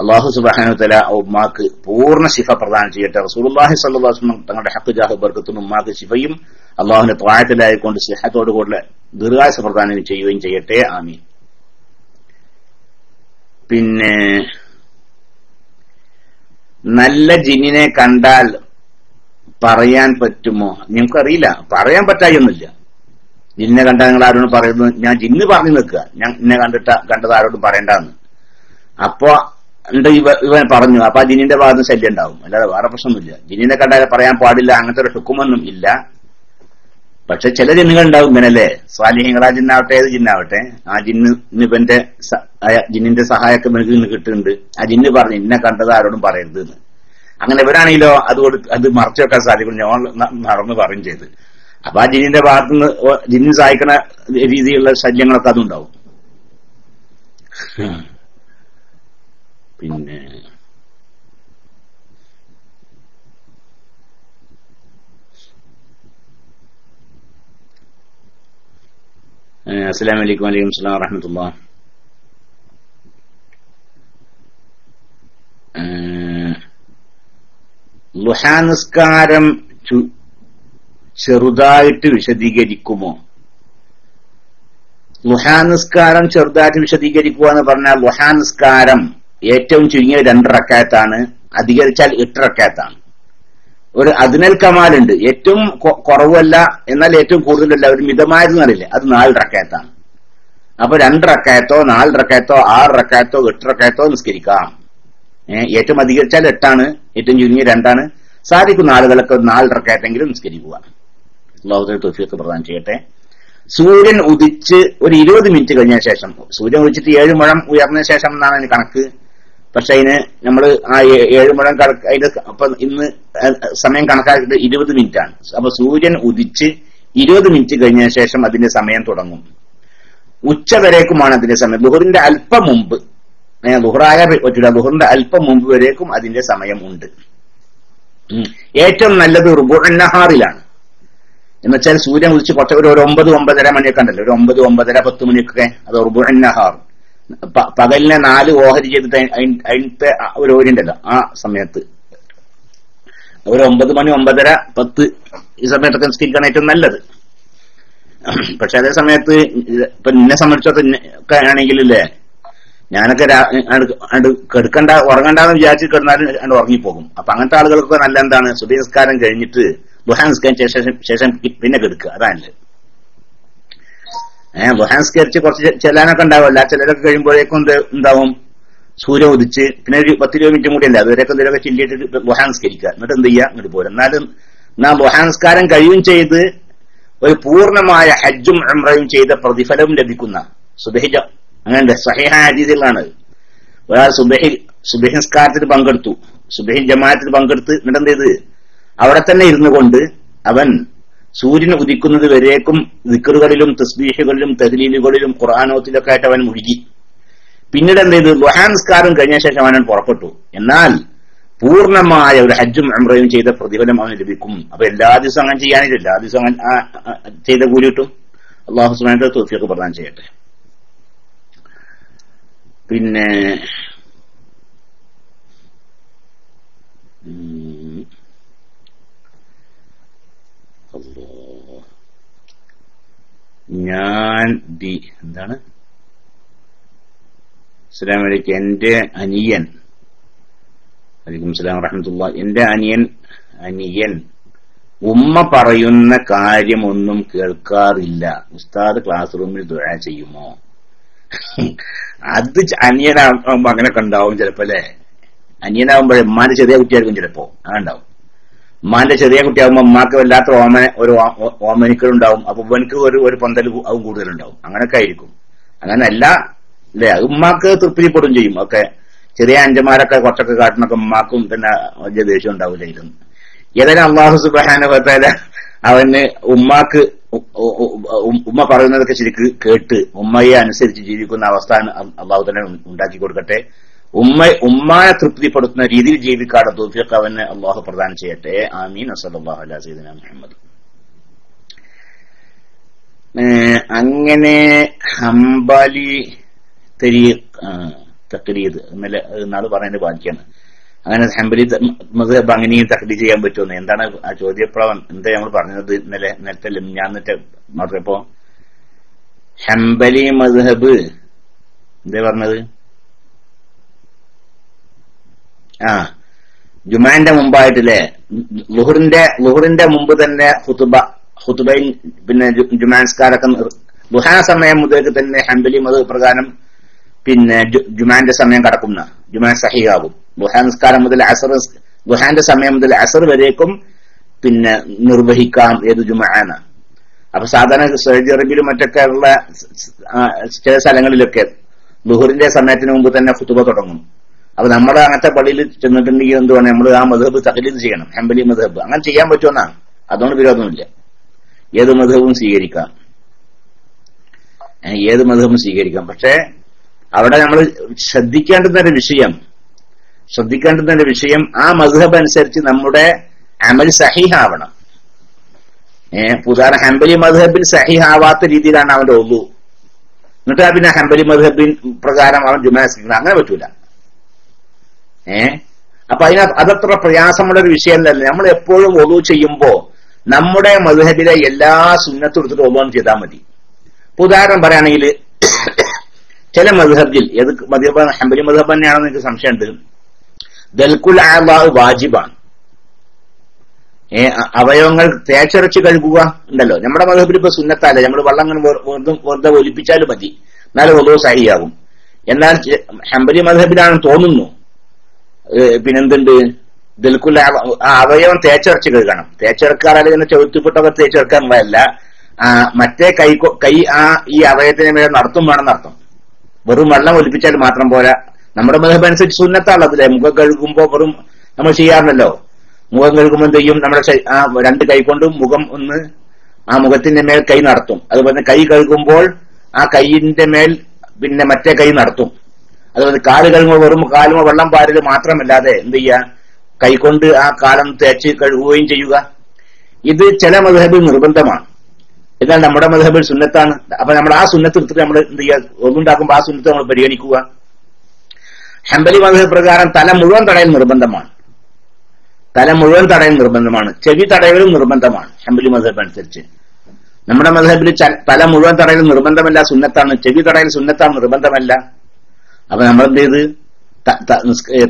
അല്ലാഹു സുബ്ഹാനഹു വ തആല ഉമ്മാക്ക് പൂർണ്ണ ശിഫ പ്രദാനം ചെയ്യട്ടെ. റസൂലുള്ളാഹി സ്വല്ലല്ലാഹു അലൈഹി വസല്ലം തങ്ങളുടെ ഹഖ് ജാഹ് ബർക്കത്തും ഉമ്മാക്ക് ശിഫയും അള്ളാഹുവിന്റെ ത്വാഅത്തിലായിക്കൊണ്ട് സിഹത്തോടു കൂടെ ദീർഘായുസ്സ് പ്രദാനം ചെയ്യുകയും ചെയ്യട്ടെ. ആമീൻ. പിന്നെ നല്ല ജിന്നിനെ കണ്ടാൽ പറയാൻ പറ്റുമോ? നിങ്ങൾക്കറിയില്ല. പറയാൻ പറ്റായൊന്നുമില്ല. ജിന്നിനെ കണ്ടാൽ നിങ്ങൾ ആരോടും പറയുന്നു ഞാൻ ജിന്ന് പറഞ്ഞു നിൽക്കുക, ഞാൻ എന്നെ കണ്ടത് ആരോടും പറയണ്ടെന്ന്. അപ്പൊ ഇവൻ പറഞ്ഞു. അപ്പൊ ആ ജിന്നിന്റെ ഭാഗത്ത് ശല്യം ഉണ്ടാവും, അല്ലാതെ വേറെ പ്രശ്നമൊന്നുമില്ല. ജിന്നിനെ കണ്ടാൽ പറയാൻ പാടില്ല അങ്ങനത്തെ ഒരു ഹുക്കുമൊന്നും ഇല്ല. പക്ഷെ ചില ജിന്നുകൾ ഉണ്ടാവും ഇങ്ങനല്ലേ, സ്വാലിഹ്യങ്ങൾ. ആ ജിന്നാവട്ടെ ഏത് ജിന്നാവട്ടെ, ആ ജിന്നിന്റെ സഹായമൊക്കെ ഇവന് കിട്ടുന്നുണ്ട്. ആ ജിന്ന് പറഞ്ഞു ഇന്നെ കണ്ടത് ആരോടും പറയരുത് എന്ന്. അങ്ങനെ ഇവരാണെങ്കിലോ അത് മറച്ചു വെക്കാൻ സാധിക്കും. ഞാൻ നടന്ന് പറയും ചെയ്ത്. അപ്പൊ ആ ജിന്നിന്റെ ഭാഗത്തുനിന്ന് ജിന്നിന് സഹായിക്കുന്ന രീതിയിലുള്ള ശല്യങ്ങളൊക്കെ അതുണ്ടാവും. പിന്നെ അസ്സലാമു അലൈക്കും. വലൈക്കും അസ്സലാം വറഹ്മത്തുള്ളാഹി. ളുഹാ നിസ്കാരം ചെറുതായിട്ട് വിശദീകരിക്കുമോ? ളുഹാ നിസ്കാരം ചെറുതായിട്ട് വിശദീകരിക്കുക എന്ന് പറഞ്ഞാൽ ളുഹാ നിസ്കാരം ഏറ്റവും ചുരുങ്ങിയ 2 റക്അത്താണ്, അധികരിച്ചാൽ 8 റക്അത്താണ്. ഒരു അദ്നൽ കമാലുണ്ട്, ഏറ്റവും കുറവല്ല എന്നാൽ ഏറ്റവും കൂടുതലല്ല, ഒരു മിതമായത് എന്നറിയില്ല, അത് 4 റക്അത്താണ്. അപ്പൊ 2 റക്അത്തോ 4 റക്അത്തോ 6 റക്അത്തോ 8 റക്അത്തോ നിസ്കരിക്കാം. ഏറ്റവും അധികരിച്ചാൽ 8ആണ്, ഏറ്റവും ചുരുങ്ങിയ 2ആണ്. സാധിക്കുന്ന ആളുകളൊക്കെ 4 റക്അത്തെങ്കിലും നിസ്കരിക്കുക. അല്ലാഹു തആല തൗഫീഖ് പ്രദാനം ചെയ്യട്ടെ. സൂര്യൻ ഉദിച്ച് ഒരു 20 മിനിറ്റ് കഴിഞ്ഞ ശേഷം, സൂര്യൻ ഉദിച്ചിട്ട് 7 മുഴം ഉയർന്ന ശേഷം എന്നാണ് അതിന് കണക്ക്. പക്ഷെ അതിന് നമ്മൾ ആ 7 മുഴം അതിന്റെ അപ്പൊ ഇന്ന് സമയം കണക്കാക്കിയിട്ട് 20 മിനിറ്റ് ആണ്. അപ്പൊ സൂര്യൻ ഉദിച്ച് 20 മിനിറ്റ് കഴിഞ്ഞ ശേഷം അതിന്റെ സമയം തുടങ്ങും. ഉച്ച വരേക്കുമാണ് അതിന്റെ സമയം. ളുഹറിന്റെ അല്പം മുമ്പ്, ളുഹറായ പറ്റില്ല, ളുഹറിന്റെ അല്പം മുമ്പ് വരേക്കും അതിന്റെ സമയം ഉണ്ട്. ഏറ്റവും നല്ലത് റുബുഉൻ നഹാറിലാണ്. എന്നുവെച്ചാൽ സൂര്യൻ ഉദിച്ച് കുറച്ച് ഒരു 9-9:30 മണിയൊക്കെ ഉണ്ടല്ലോ, ഒരു 9-9:30-10 മണിയൊക്കെ, അത് റുബുഉൻ നഹാർ. പകലിനെ 4 ഓഹരി ചെയ്തിട്ട് അതിന്റെ ഒരു ഓരി ഉണ്ടല്ലോ, ആ സമയത്ത് ഒരു 9 മണി 9:30-10 ഈ സമയത്തൊക്കെ നിസ്കരിക്കാൻ ഏറ്റവും നല്ലത്. പക്ഷെ അതേ സമയത്ത് ഇപ്പൊ എന്നെ സംബന്ധിച്ചൊക്കെ ആണെങ്കിലല്ലേ, ഞാനൊക്കെ കെടുക്കണ്ട ഉറങ്ങണ്ടെന്ന് വിചാരിച്ച് കിടന്നാലും ഉറങ്ങിപ്പോകും. അപ്പൊ അങ്ങനത്തെ ആളുകൾക്കൊക്കെ നല്ല എന്താണ്, സുബഹി നിസ്കാരം കഴിഞ്ഞിട്ട് ദുഹാ നിസ്കരിച്ച ശേഷം പിന്നെ കെടുക്കുക, അതാണല്ലേ. ദുഹാ നിസ്കരിച്ച് കുറച്ച് ചെല്ലാനൊക്കെ ഉണ്ടാവില്ല, ചിലരൊക്കെ കഴിയുമ്പോഴേക്കും എന്താവും, സൂര്യ ഉദിച്ച് പിന്നെ ഒരു 10-20 മിനിറ്റും കൂടി അല്ല, അതുവരെയൊക്കെ എന്തെങ്കിലുമൊക്കെ ചില്ലിയിട്ട് ദുഹാ നിസ്കരിക്കുക, എന്നിട്ട് എന്ത് ചെയ്യുക, ഇങ്ങോട്ട് പോരും. എന്നാലും ദുഹാ നിസ്കാരം കഴിയും ചെയ്ത് ഒരു പൂർണ്ണമായ ഹജ്ജും ഉംറയും ചെയ്ത പ്രതിഫലവും ലഭിക്കുന്ന സുബഹി, അങ്ങനെ സഹീഹ ഹദീസുകളാണ്. ഒരാൾ സുബഹി നിസ്കാരത്തിൽ പങ്കെടുത്തു, സുബഹി ജമാഅത്തിൽ പങ്കെടുത്ത്, എന്നിട്ട് എന്ത് ചെയ്ത് അവിടെ തന്നെ ഇരുന്നു കൊണ്ട് അവൻ സൂര്യൻ ഉദിക്കുന്നത് വരേക്കും ദിക്റുകളിലും തസ്ബീഹുകളിലും തഹ്ലീലുകളിലും ഖുർആനോത്തിലൊക്കെ ആയിട്ട് അവൻ മുഴുകി. പിന്നീട് എന്ത് ചെയ്തു, ദുഹാ നിസ്കാരം കഴിഞ്ഞ ശേഷം അവൻ പുറപ്പെട്ടു. എന്നാൽ പൂർണ്ണമായ ഒരു ഹജ്ജും ഉംറയും ചെയ്ത പ്രതിഫലം അവന് ലഭിക്കും. അപ്പൊ എല്ലാ ദിവസവും അങ്ങനെ ചെയ്യാനില്ല, എല്ലാ ദിവസവും ചെയ്ത കൂലി കിട്ടും. അല്ലാഹു സുബ്ഹാനഹു വ തആല തൗഫീഖ് പ്രദാനം ചെയ്യട്ടെ. പിന്നെ ഞാൻ എന്താണ്, അസ്സലാമു അലൈക്കും, എന്റെ അനിയൻ, വലൈക്കും സലാം വറഹ്മത്തുള്ളാഹി, എന്റെ അനിയൻ ഉമ്മ പറയുന്ന കാര്യമൊന്നും കേൾക്കാറില്ല, ഉസ്താദ് ക്ലാസ് റൂമിൽ ദുആ ചെയ്യുമോ? അത് അനിയനാകുമ്പോ അങ്ങനെയൊക്കെ ഉണ്ടാവും ചിലപ്പോ അല്ലെ. അനിയനാകുമ്പോഴേ ഉമ്മാന്റെ ചെറിയ കുട്ടിയായിരിക്കും ചിലപ്പോ, അങ്ങനെണ്ടാവും. ഉമ്മാന്റെ ചെറിയ കുട്ടിയാകുമ്പോ ഉമ്മാക്ക് വല്ലാത്ത ഓമനിക്കലുണ്ടാവും. അപ്പൊ ഉമ്മക്ക് ഒരു പന്തൽ അതും കൂടുതലുണ്ടാവും. അങ്ങനെയൊക്കെ ആയിരിക്കും. അങ്ങനല്ല അല്ലെ, അത് ഉമ്മാക്ക് തൃപ്തിപ്പെടും ചെയ്യും. ഒക്കെ ചെറിയ അഞ്ചന്മാരൊക്കെ കുറച്ചൊക്കെ കാട്ടുന്നൊക്കെ ഉമ്മാക്കും തന്നെ വലിയ ദേഷ്യം ഉണ്ടാവില്ലായിരുന്നു. ഏതായാലും അല്ലാഹു സുബ്ഹാനഹു വ തആല അവന് ഉമ്മാക്ക് ഉമ്മ പറയുന്നതൊക്കെ ശരിക്ക് കേട്ട് ഉമ്മയെ അനുസരിച്ച് ജീവിക്കുന്ന അവസ്ഥ അല്ലാഹു തന്നെ ഉണ്ടാക്കി കൊടുക്കട്ടെ. ഉമ്മയെ തൃപ്തിപ്പെടുത്തുന്ന രീതിയിൽ ജീവിക്കാതെ തൗഫീഖ് അവന് അല്ലാഹു പ്രദാനം ചെയ്യട്ടെ. ആമീൻ. സല്ലല്ലാഹു അലൈഹി സയ്യിദിനാ മുഹമ്മദ്. അങ്ങനെ ഹംബലി തഖ്ലീദ് എന്നാണ് പറയുന്നത് ബാക്കിയാണ്. അങ്ങനെ ഹംബലി മദ്ഹബ് അങ്ങനെയും തഖ്ലീദ് ചെയ്യാൻ പറ്റുമെന്ന് എന്താണ് ആ ചോദ്യപ്രവം? എന്താ നമ്മൾ പറഞ്ഞത് നേരത്തെ ഞാൻ പറഞ്ഞപ്പോ ഹംബലി മദ്ഹബ് എന്താ പറഞ്ഞത്? ജുമാന്റെ മുമ്പായിട്ടില്ലേ, ലുഹറിന്റെ മുമ്പ് തന്നെ ഖുതുബയും പിന്നെ ജുമാൻസ്കാരൊക്കെ ദുഹാ സമയം മുതലേക്ക് തന്നെ ഹംബലി മദ്ഹബ് പ്രകാരം പിന്നെ ജുമാന്റെ സമയം കടക്കുന്ന ജുമാൻ സഹീഹാകും. ദുഹാ നിസ്കാരം മുതൽ ദുഹാന്റെ സമയം മുതൽ അസർ വരേക്കും പിന്നെ നിർവഹിക്കാം ഏത് ജുമഅന. അപ്പൊ സാധാരണ സൗദി അറേബ്യയിലും മറ്റൊക്കെ ഉള്ള ചില സ്ഥലങ്ങളിലൊക്കെ ലുഹറിന്റെ സമയത്തിന് മുമ്പ് തന്നെ ഖുതുബ തുടങ്ങും. അപ്പൊ നമ്മുടെ അങ്ങനത്തെ പള്ളിയിൽ ചെന്നിട്ടുണ്ടെങ്കിൽ എന്തുവാണ്, നമ്മൾ ആ മദ്ഹബ് തഖ്ലീദ് ചെയ്യണം. ഹംബലി മദ്ഹബ് അങ്ങനെ ചെയ്യാൻ പറ്റുമെന്നാണ്, അതുകൊണ്ട് വിരോധമില്ല. ഏത് മദ്ഹബും സ്വീകരിക്കാം, ഏത് മദ്ഹബും സ്വീകരിക്കാം. പക്ഷെ അവിടെ നമ്മൾ ശ്രദ്ധിക്കേണ്ടുന്ന ഒരു വിഷയം ആ മദ്ഹബ് അനുസരിച്ച് നമ്മുടെ അമൽ സഹീഹാവണം. ഉദാഹരണം ഹംബലി മദ്ഹബിൽ സഹീഹാവാത്ത രീതിയിലാണ് അവന്റെ ഒളു, എന്നിട്ട് പിന്നെ ഹംബലി മദ്ഹബിൻ പ്രകാരം അവൻ ജുമാ നിസ്കരിക്കണം, അങ്ങനെ പറ്റൂല. അപ്പൊ അതത്ര പ്രയാസമുള്ള ഒരു വിഷയമല്ല. നമ്മൾ എപ്പോഴും ഒളു ചെയ്യുമ്പോ നമ്മുടെ മദ്ഹബിലെ എല്ലാ സുന്നത്തും എടുത്തിട്ട് ഒന്നും ചെയ്താൽ മതി. ഉദാഹരണം പറയുകയാണെങ്കിൽ ചില മദ്ഹബിൽ ഏത് മദ്ഹബ് ഹംബലി മദ്ഹബ് തന്നെയാണെന്ന് എനിക്ക് സംശയമുണ്ട്. ദൽകുൽ അഅ്ളാ വാജിബാണ്. അവയവങ്ങൾ തേച്ചരച്ച് കഴുകുക ഉണ്ടല്ലോ. നമ്മുടെ മദ്ഹബിൽ ഇപ്പൊ സുന്നത്തല്ല, നമ്മൾ വെള്ളം അങ്ങനെ വെറുതെ ഒലിപ്പിച്ചാലും മതി, എന്നാലും ഒന്നും സഹിയാകും. എന്നാൽ ഹംബലി മദ്ഹബിലാണെന്ന് തോന്നുന്നു പിന്നെന്തുണ്ട്, ദൽകുൽ അവയവം തേച്ചരച്ച് കഴുകണം. തേച്ചെടുക്കാറല്ല ഇങ്ങനെ ചവിട്ടിപ്പെട്ടൊക്കെ തേച്ചെടുക്കാനുള്ളതല്ല, മറ്റേ കൈ ഈ അവയവത്തിന് മേലെ നടത്തും വേണമെന്നർത്ഥം. വെറും വെള്ളം ഒലിപ്പിച്ചാൽ മാത്രം പോരാ. നമ്മുടെ മദ്ഹബ് അനുസരിച്ച് സുന്നത്താണല്ലേ, മുഖം കഴുകുമ്പോ വെറും നമ്മൾ ചെയ്യാറുണ്ടല്ലോ, മുഖം കഴുകുമ്പോൾ എന്ത് ചെയ്യും, നമ്മുടെ രണ്ട് കൈ കൊണ്ടും മുഖം ഒന്ന് ആ മുഖത്തിന്റെ മേൽ കൈ നടത്തും. അതുപോലെ കൈ കഴുകുമ്പോൾ ആ കൈയിന്റെ മേൽ പിന്നെ മറ്റേ കൈ നടത്തും. അതുപോലെ കാല് കഴുകുമ്പോൾ വെറും കാലുമോ വെള്ളം പാരല് മാത്രമല്ലാതെ എന്ത് ചെയ്യുക, കൈകൊണ്ട് ആ കാലം തേച്ച് കഴുകുകയും ചെയ്യുക. ഇത് ചില മദ്ഹബിൽ നിർബന്ധമാണ്, എന്നാൽ നമ്മുടെ മദ്ഹബിൽ സുന്നത്താണ്. അപ്പൊ നമ്മൾ ആ സുന്നത്ത് എടുത്തിട്ട് നമ്മൾ എന്ത് ചെയ്യുക, ഒന്നുണ്ടാക്കുമ്പോൾ ആ സുന്നത്ത് നമ്മൾ പരിഗണിക്കുക. ഹംബലി മദ്ഹബ് പ്രകാരം തല മുഴുവൻ തടയൽ നിർബന്ധമാണ്. തല മുഴുവൻ തടയൽ നിർബന്ധമാണ്. ചെവി തടയലും നിർബന്ധമാണ് ഹംബലി മദ്ഹബ് അനുസരിച്ച്. നമ്മുടെ മദ്ഹബിൽ തല മുഴുവൻ തടയൽ നിർബന്ധമല്ല, സുന്നത്താണ്. ചെവി തടയൽ സുന്നത്താണ്, നിർബന്ധമല്ല. അപ്പൊ നമ്മൾ എന്ത് ചെയ്ത്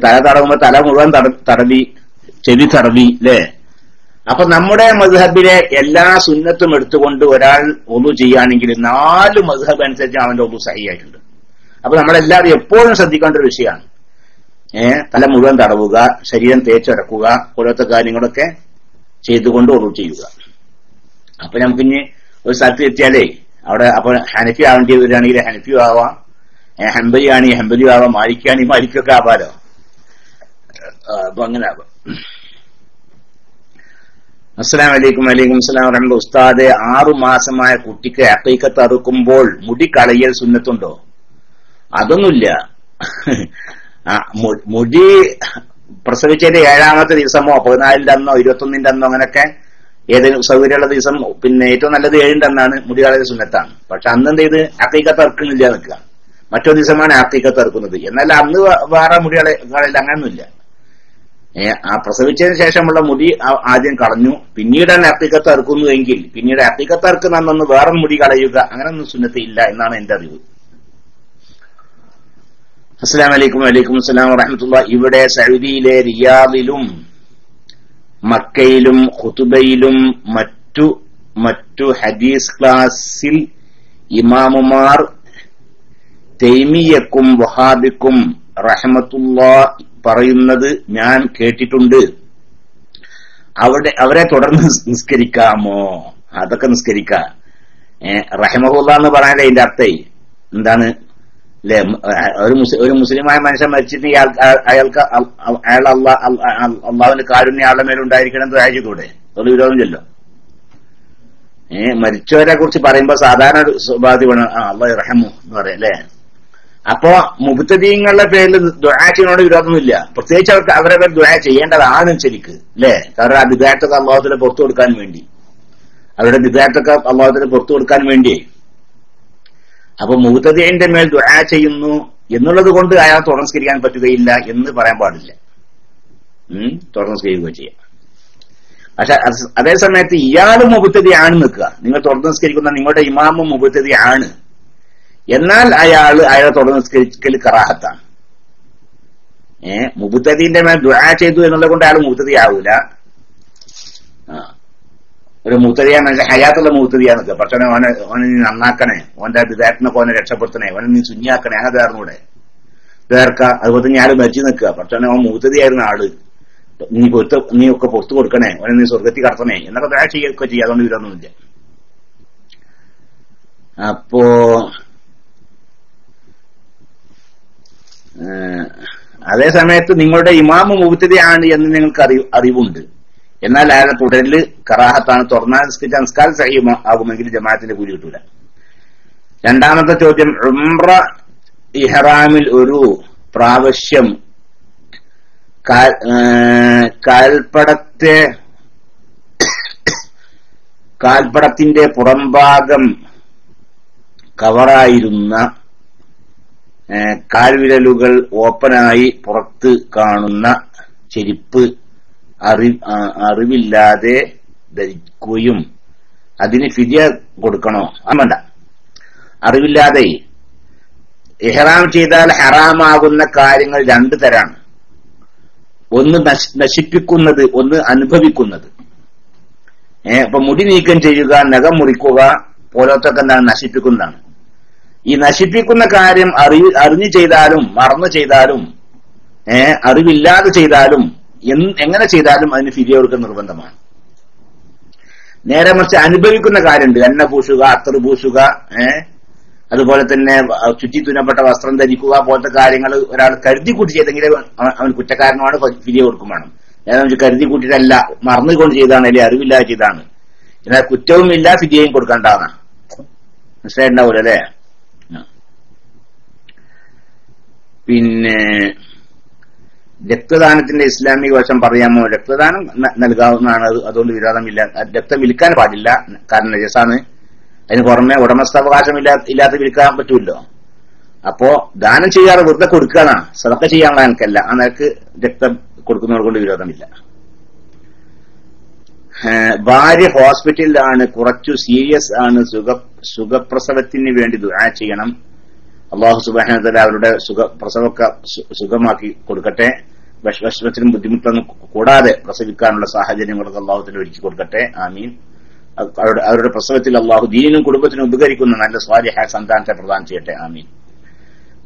തല തടവുമ്പോ തല മുഴുവൻ തടവി, ചെവി തടവി അല്ലേ. അപ്പൊ നമ്മുടെ മദ്ഹബിലെ എല്ലാ സുന്നത്തും എടുത്തുകൊണ്ട് ഒരാൾ ഒളു ചെയ്യുകയാണെങ്കിൽ 4 മദ്ഹബ് അനുസരിച്ച് അവന്റെ ഒളു സഹിയായിട്ടുണ്ട്. അപ്പൊ നമ്മളെല്ലാവരും എപ്പോഴും ശ്രദ്ധിക്കേണ്ട ഒരു വിഷയമാണ്. തല മുഴുവൻ തടവുക, ശരീരം തേച്ചടക്കുക, പോലത്തെ കാര്യങ്ങളൊക്കെ ചെയ്തുകൊണ്ട് ഒളു ചെയ്യുക. അപ്പൊ നമുക്കിനി ഒരു സ്ഥലത്ത് എത്തിയാലേ അവിടെ അപ്പൊ ഹനഫി ആവേണ്ടി വരികയാണെങ്കിൽ ഹനഫി ആവാം, ഹംബലി ആണെങ്കിൽ ഹംബലി ആവാം, മാലിക്കാണെങ്കിൽ മാലിക്കൊക്കെ ആവാലോ. അപ്പൊ അങ്ങനെ ആവാം. അസ്സലാമു അലൈക്കും. വലൈക്കും അസ്സലാം വറഹ്മത്തുള്ളാഹി. ഉസ്താദെ, 6 മാസമായ കുട്ടിക്ക് അഖീഖത്ത് അറുക്കുമ്പോൾ മുടി കളയൽ സുന്നത്തുണ്ടോ? അതൊന്നുമില്ല. മുടി പ്രസവിച്ചതിന്റെ 7ാമത്തെ ദിവസമോ 14ന്റെ അന്നോ 21ന്റെ അന്നോ അങ്ങനെയൊക്കെ ഏതെങ്കിലും സൗകര്യമുള്ള ദിവസം, പിന്നെ ഏറ്റവും നല്ലത് 7ന്റെ അന്നാണ് മുടി കളയൽ സുന്നത്താണ്. പക്ഷെ അന്ന് എന്ത് ചെയ്ത് അഖീഖത്ത് അറുക്കുന്നില്ല നിൽക്കുക, മറ്റൊരു ദിവസമാണ് അഖീഖത്ത് അറുക്കുന്നത്. എന്നാൽ അന്ന് വേറെ മുടി കളയൽ അങ്ങനൊന്നുമില്ല. ആ പ്രസവിച്ചതിന് ശേഷമുള്ള മുടി ആദ്യം കളഞ്ഞു, പിന്നീടാണ് അഖീഖത്ത് അറുക്കുന്നു എങ്കിൽ പിന്നീട് അഖീഖത്ത് അറുക്കുന്ന അന്നൊന്ന് വേറെ മുടി കളയുക, അങ്ങനൊന്നും സുന്നത്ത് ഇല്ല എന്നാണ് എന്റെ അറിവ്. അസ്സലാമു അലൈക്കും. വലൈക്കും അസ്സലാം വറഹ്മത്തുള്ളാഹി. ഇവിടെ സൗദിയിലെ റിയാദിലും മക്കയിലും ഖുതുബയിലും മറ്റു ഹദീസ് ക്ലാസിൽ ഇമാമുമാർ തൈമിയ്യക്കും വഹാബിക്കും റഹ്മത്തുള്ളാഹി പറയുന്നത് ഞാൻ കേട്ടിട്ടുണ്ട്. അവരെ തുടർന്ന് നിസ്കരിക്കാമോ? അതൊക്കെ നിസ്കരിക്കാം. റഹിമഹുല്ലാ എന്ന് പറയാനല്ലേ അതിന്റെ അർത്ഥം. എന്താണ് അല്ലെ, ഒരു മുസ്ലിമായ മനുഷ്യൻ മരിച്ചിട്ട് അയാൾക്ക് അയാൾ അള്ളാഹുവിന്റെ കാരുണ്യം ആളുടെ മേലുണ്ടായിരിക്കണം ദുആ ചെയ്തൂടെ? ഒരു വിരോധമില്ലല്ലോ. മരിച്ചവരെ കുറിച്ച് പറയുമ്പോ സാധാരണ ഒരു സ്വഭാവമാണ് അള്ളാഹു റഹമു എന്ന് പറയാം അല്ലെ. അപ്പോ മുബ്തദീങ്ങളുടെ പേരിൽ ദുആ ചെയ്യുന്നതിനോട് വിരോധമൊന്നുമില്ല. പ്രത്യേകിച്ച് അവരെ പേര് ദുആ ചെയ്യേണ്ടതാണ് ശരിക്ക് അല്ലെ. കാരണം ആ ബിദ്അത്തൊക്കെ അള്ളാഹുവിനെ പുറത്തു കൊടുക്കാൻ വേണ്ടി, അവരുടെ ബിദ്അത്തൊക്കെ അള്ളാഹുവിനെ പുറത്തു കൊടുക്കാൻ വേണ്ടി. അപ്പൊ മുബ്തദീന്റെ മേൽ ദുആ ചെയ്യുന്നു എന്നുള്ളത് കൊണ്ട് അയാൾ തുറസ്കരിക്കാൻ പറ്റുകയില്ല എന്ന് പറയാൻ പാടില്ല. തുറസ്കരിക്കുക ചെയ്യാം. പക്ഷെ അതേ സമയത്ത് ഇയാളും മുബ്തദി ആണ് നിൽക്കുക. നിങ്ങൾ തുറസ്കരിക്കുന്ന നിങ്ങളുടെ ഇമാമും മുബ്തദി ആണ്, എന്നാൽ അയാളെ തുറസ്കരിക്കൽ കറാഹത്താണ്. മുബ്തദീന്റെ മേൽ ദുആ ചെയ്തു എന്നുള്ളത് കൊണ്ട് അയാൾ മുബ്തദി ആവൂല. ഒരു മുബ്തദിയാ മനുഷ്യ ഹയാത്തുള്ള മുബ്തദിയാ നിൽക്കുക. പക്ഷേ ഓനെ നീ നന്നാക്കണേ, ഓന്റെ വിദ്യാർത്ഥിനൊക്കെ ഓനെ രക്ഷപ്പെടുത്തണേ, ഓനെ നീ സുന്നിയാക്കണേ, അങ്ങനെ വേർന്നൂടെ വേർക്ക. അതുപോലെ തന്നെ ആള് മരിച്ചു നിൽക്കുക. പക്ഷേ ഓൻ മുബ്തദിയായിരുന്ന ആള്, നീ ഒക്കെ പുറത്തു കൊടുക്കണേ, ഓനെ നീ സ്വർഗത്തിൽ കടത്തണേ എന്നൊക്കെ ദുആ ചെയ്യുകയൊക്കെ ചെയ്യുക. അതുകൊണ്ട് ഇതൊന്നുമില്ല. അപ്പോ അതേ സമയത്ത് നിങ്ങളുടെ ഇമാമ് മുബ്തദി ആണ് എന്ന് നിങ്ങൾക്ക് അറിവുണ്ട്, എന്നാൽ അയാളെ തുടരല് കറാഹത്താണ്. തുറന്നാൽ സംസ്കാരം സഹീഹ് ആകുമെങ്കിൽ ജമാഅത്തിന്റെ കൂലി കിട്ടൂല. രണ്ടാമത്തെ ചോദ്യം, ഉംറ ഇഹ്റാമിൽ ഒരു പ്രാവശ്യം കാൽപ്പടത്തിന്റെ പുറംഭാഗം കവറായിരുന്ന കാൽവിരലുകൾ ഓപ്പണായി പുറത്ത് കാണുന്ന ചെരുപ്പ് അറിവില്ലാതെ നിൽക്കുകയും അതിന് ഫിദിയ കൊടുക്കണോ? വേണ്ട. അറിവില്ലാതെ ഇഹ്റാം ചെയ്താൽ ഹറാമാകുന്ന കാര്യങ്ങൾ രണ്ടു തരാണ്. ഒന്ന് നശിപ്പിക്കുന്നത്, ഒന്ന് അനുഭവിക്കുന്നത്. ഇപ്പൊ മുടി നീക്കം ചെയ്യുക, നഖം മുറിക്കുക പോലത്തൊക്കെ എന്താണ്? നശിപ്പിക്കുന്നതാണ്. ഈ നശിപ്പിക്കുന്ന കാര്യം അറിഞ്ഞു ചെയ്താലും മറന്നു ചെയ്താലും അറിവില്ലാതെ ചെയ്താലും എങ്ങനെ ചെയ്താലും അതിന് ഫിദിയ കൊടുക്കുന്ന നിർബന്ധമാണ്. നേരെ മറിച്ച് അനുഭവിക്കുന്ന കാര്യമുണ്ട്. എണ്ണ പൂശുക, അത്തറ് പൂശുക, അതുപോലെ തന്നെ ചുറ്റി തുന്നപ്പെട്ട വസ്ത്രം ധരിക്കുക പോലത്തെ കാര്യങ്ങൾ ഒരാൾ കരുതി കൂട്ടി ചെയ്തെങ്കിൽ അവൻ കുറ്റക്കാരനുമാണ്, ഫിദിയ കൊടുക്കും വേണം. നേരെ കരുതി കൂട്ടിയിട്ടല്ല, മറന്നുകൊണ്ട് ചെയ്താണ്, അല്ലെങ്കിൽ അറിവില്ലാതെ ചെയ്താണ്. എന്നാൽ കുറ്റവും ഇല്ല, ഫിദിയയും കൊടുക്കണ്ടാണ്. മനസ്സിലായിട്ടുണ്ടാവൂല അല്ലേ? പിന്നെ രക്തദാനത്തിന്റെ ഇസ്ലാമിക വശം പറയാമോ? രക്തദാനം നൽകാവുന്നതാണ്. അതുകൊണ്ട് വിരോധമില്ല. രക്തം വിൽക്കാൻ പാടില്ല, കാരണം നജസാണ്. അതിന് പുറമെ ഉടമസ്ഥാവകാശമില്ലാത്ത വിൽക്കാൻ പറ്റൂല്ലോ. അപ്പോ ദാനം ചെയ്യാറ് വെറുതെ കൊടുക്കുകയാണ്, സദഖ ചെയ്യാനുള്ള എനിക്കല്ല. ആ നിലക്ക് രക്തം കൊടുക്കുന്നവർ കൊണ്ട് വിരോധമില്ല. ഭാര്യ ഹോസ്പിറ്റലിലാണ്, കുറച്ചു സീരിയസ് ആണ്, സുഖപ്രസവത്തിന് വേണ്ടി ദുആ ചെയ്യണം. അല്ലാഹു സുബ്ഹാനഹു വ തആല അവരുടെ പ്രസവമൊക്കെ സുഖമാക്കി കൊടുക്കട്ടെ. വിഷമത്തിനും ബുദ്ധിമുട്ടൊന്നും കൂടാതെ പ്രസവിക്കാനുള്ള സാഹചര്യങ്ങളൊക്കെ അല്ലാഹു തആല ഒരുക്കി കൊടുക്കട്ടെ. ആമീൻ. അവരുടെ പ്രസവത്തിൽ അല്ലാഹു ദീനിനും കുടുംബത്തിനും ഉപകരിക്കുന്ന നല്ല സ്വാലിഹായ സന്താനത്തെ പ്രദാനം ചെയ്യട്ടെ. ആമീൻ.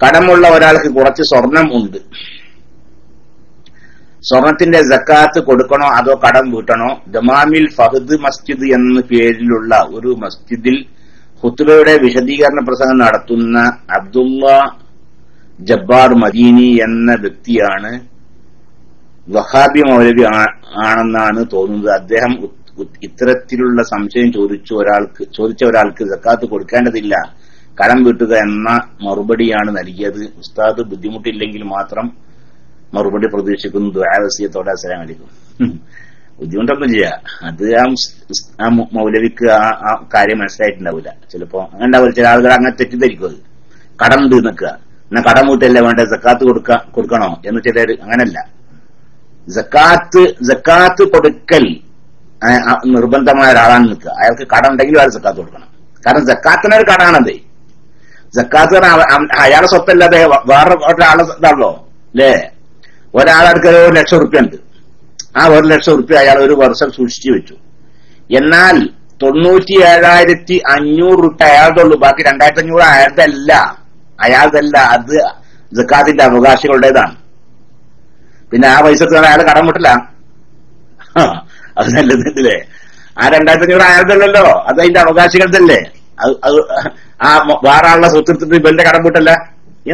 കടമുള്ള ഒരാൾക്ക് കുറച്ച് സ്വർണം ഉണ്ട്. സ്വർണത്തിന്റെ സക്കാത്ത് കൊടുക്കണോ അതോ കടം വീട്ടണോ? ദമാമിൽ ഫഹദ് മസ്ജിദ് എന്ന പേരിലുള്ള ഒരു മസ്ജിദിൽ ഖുത്ബയുടെ വിശദീകരണ പ്രസംഗം നടത്തുന്ന അബ്ദുള്ള ജബ്ബാർ മദീനി എന്ന വ്യക്തിയാണ് വഹാബി മൗലവി ആണെന്നാണ് തോന്നുന്നത്. അദ്ദേഹം ഇത്തരത്തിലുള്ള സംശയം ചോദിച്ച ഒരാൾക്ക് സക്കാത്ത് കൊടുക്കേണ്ടതില്ല, കടം വീട്ടുക എന്ന മറുപടിയാണ് നൽകിയത്. ഉസ്താദ് ബുദ്ധിമുട്ടില്ലെങ്കിൽ മാത്രം മറുപടി പ്രതീക്ഷിക്കുന്നു. ദുആ വസിയത്തോടെ. അസ്സലാമു അലൈക്കും. ബുദ്ധിമുട്ടൊന്നും ചെയ്യാ, അത് ആ മൗലവിക്ക് ആ കാര്യം മനസ്സിലായിട്ടുണ്ടാവില്ല. ചിലപ്പോ അങ്ങനെ ഉണ്ടാവില്ല. ചില ആളുകൾ അങ്ങനെ തെറ്റിദ്ധരിക്കും. അത് കടം ഉണ്ട് നിൽക്കുക, എന്നാ കടം വീട്ടല്ലേ വേണ്ട, സക്കാത്ത് കൊടുക്കണോ എന്ന് ചിലർ അങ്ങനല്ല. സക്കാത്ത് കൊടുക്കൽ നിർബന്ധമായ ഒരാളാണ് നിൽക്കുക. അയാൾക്ക് കടം ഉണ്ടെങ്കിലും അയാൾ സക്കാത്ത് കൊടുക്കണം. കാരണം സക്കാത്തിനൊരു കടാണത്. സക്കാത്ത് അയാളെ സ്വത്തല്ലാതെ വേറെ ഒരാളെ ഇതാണല്ലോ അല്ലേ? ഒരാളടുക്ക 1,00,000 റുപ്യ ഉണ്ട്. ആ 1,00,000 റുപ്യ അയാൾ ഒരു വർഷം സൂക്ഷിച്ചു വെച്ചു. എന്നാൽ 97,500 റുപ്യ അയാളുടെ ഉള്ളൂ. ബാക്കി 2,500 അയാളുടെ അല്ല. അത് സക്കാത്തിന്റെ അവകാശികളുടേതാണ്. പിന്നെ ആ പൈസക്ക് അയാൾ കടം വിട്ടില്ല. അത് നല്ലതല്ലേ? ആ 2,500 അയാളുടെ അത് അതിന്റെ അവകാശികളുടെ. അത് ആ വേറെ ആളുടെ സ്വത്തെടുത്തിട്ട് ഇവന്റെ കടം വിട്ടല്ല.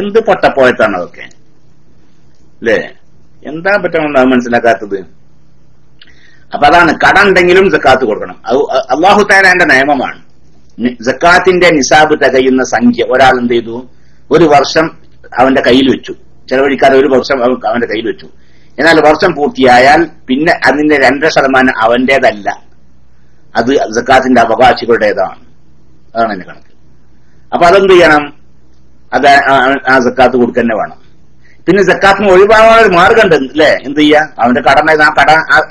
എന്ത് പൊട്ടപ്പോയത്താണ് അതൊക്കെ അല്ലേ? എന്താ പറ്റുമെന്ന് മനസ്സിലാക്കാത്തത്? അപ്പൊ അതാണ്, കടം ഉണ്ടെങ്കിലും സക്കാത്ത് കൊടുക്കണം. അല്ലാഹു തആലയുടെ നിയമമാണ്. സക്കാത്തിന്റെ നിസാബ് തികയുന്ന സംഖ്യ ഒരാൾ എന്ത് ചെയ്തു? ഒരു വർഷം അവന്റെ കയ്യിൽ വെച്ചു, ചെലവഴിക്കാതെ ഒരു വർഷം അവന്റെ കയ്യിൽ വെച്ചു. എന്നാൽ വർഷം പൂർത്തിയായാൽ പിന്നെ അതിന്റെ 2% അവന്റേതല്ല, അത് സക്കാത്തിന്റെ അവകാശികളുടേതാണ്. അതാണ് എന്റെ കണക്ക്. അപ്പൊ അതെന്ത് ചെയ്യണം? അത് ആ സക്കാത്ത് കൊടുക്കന്നെ വേണം. പിന്നെ സക്കാത്തിന് ഒഴിവാകാൻ ഒരു മാർഗമുണ്ട് അല്ലേ? എന്ത് ചെയ്യാ? അവന്റെ കടം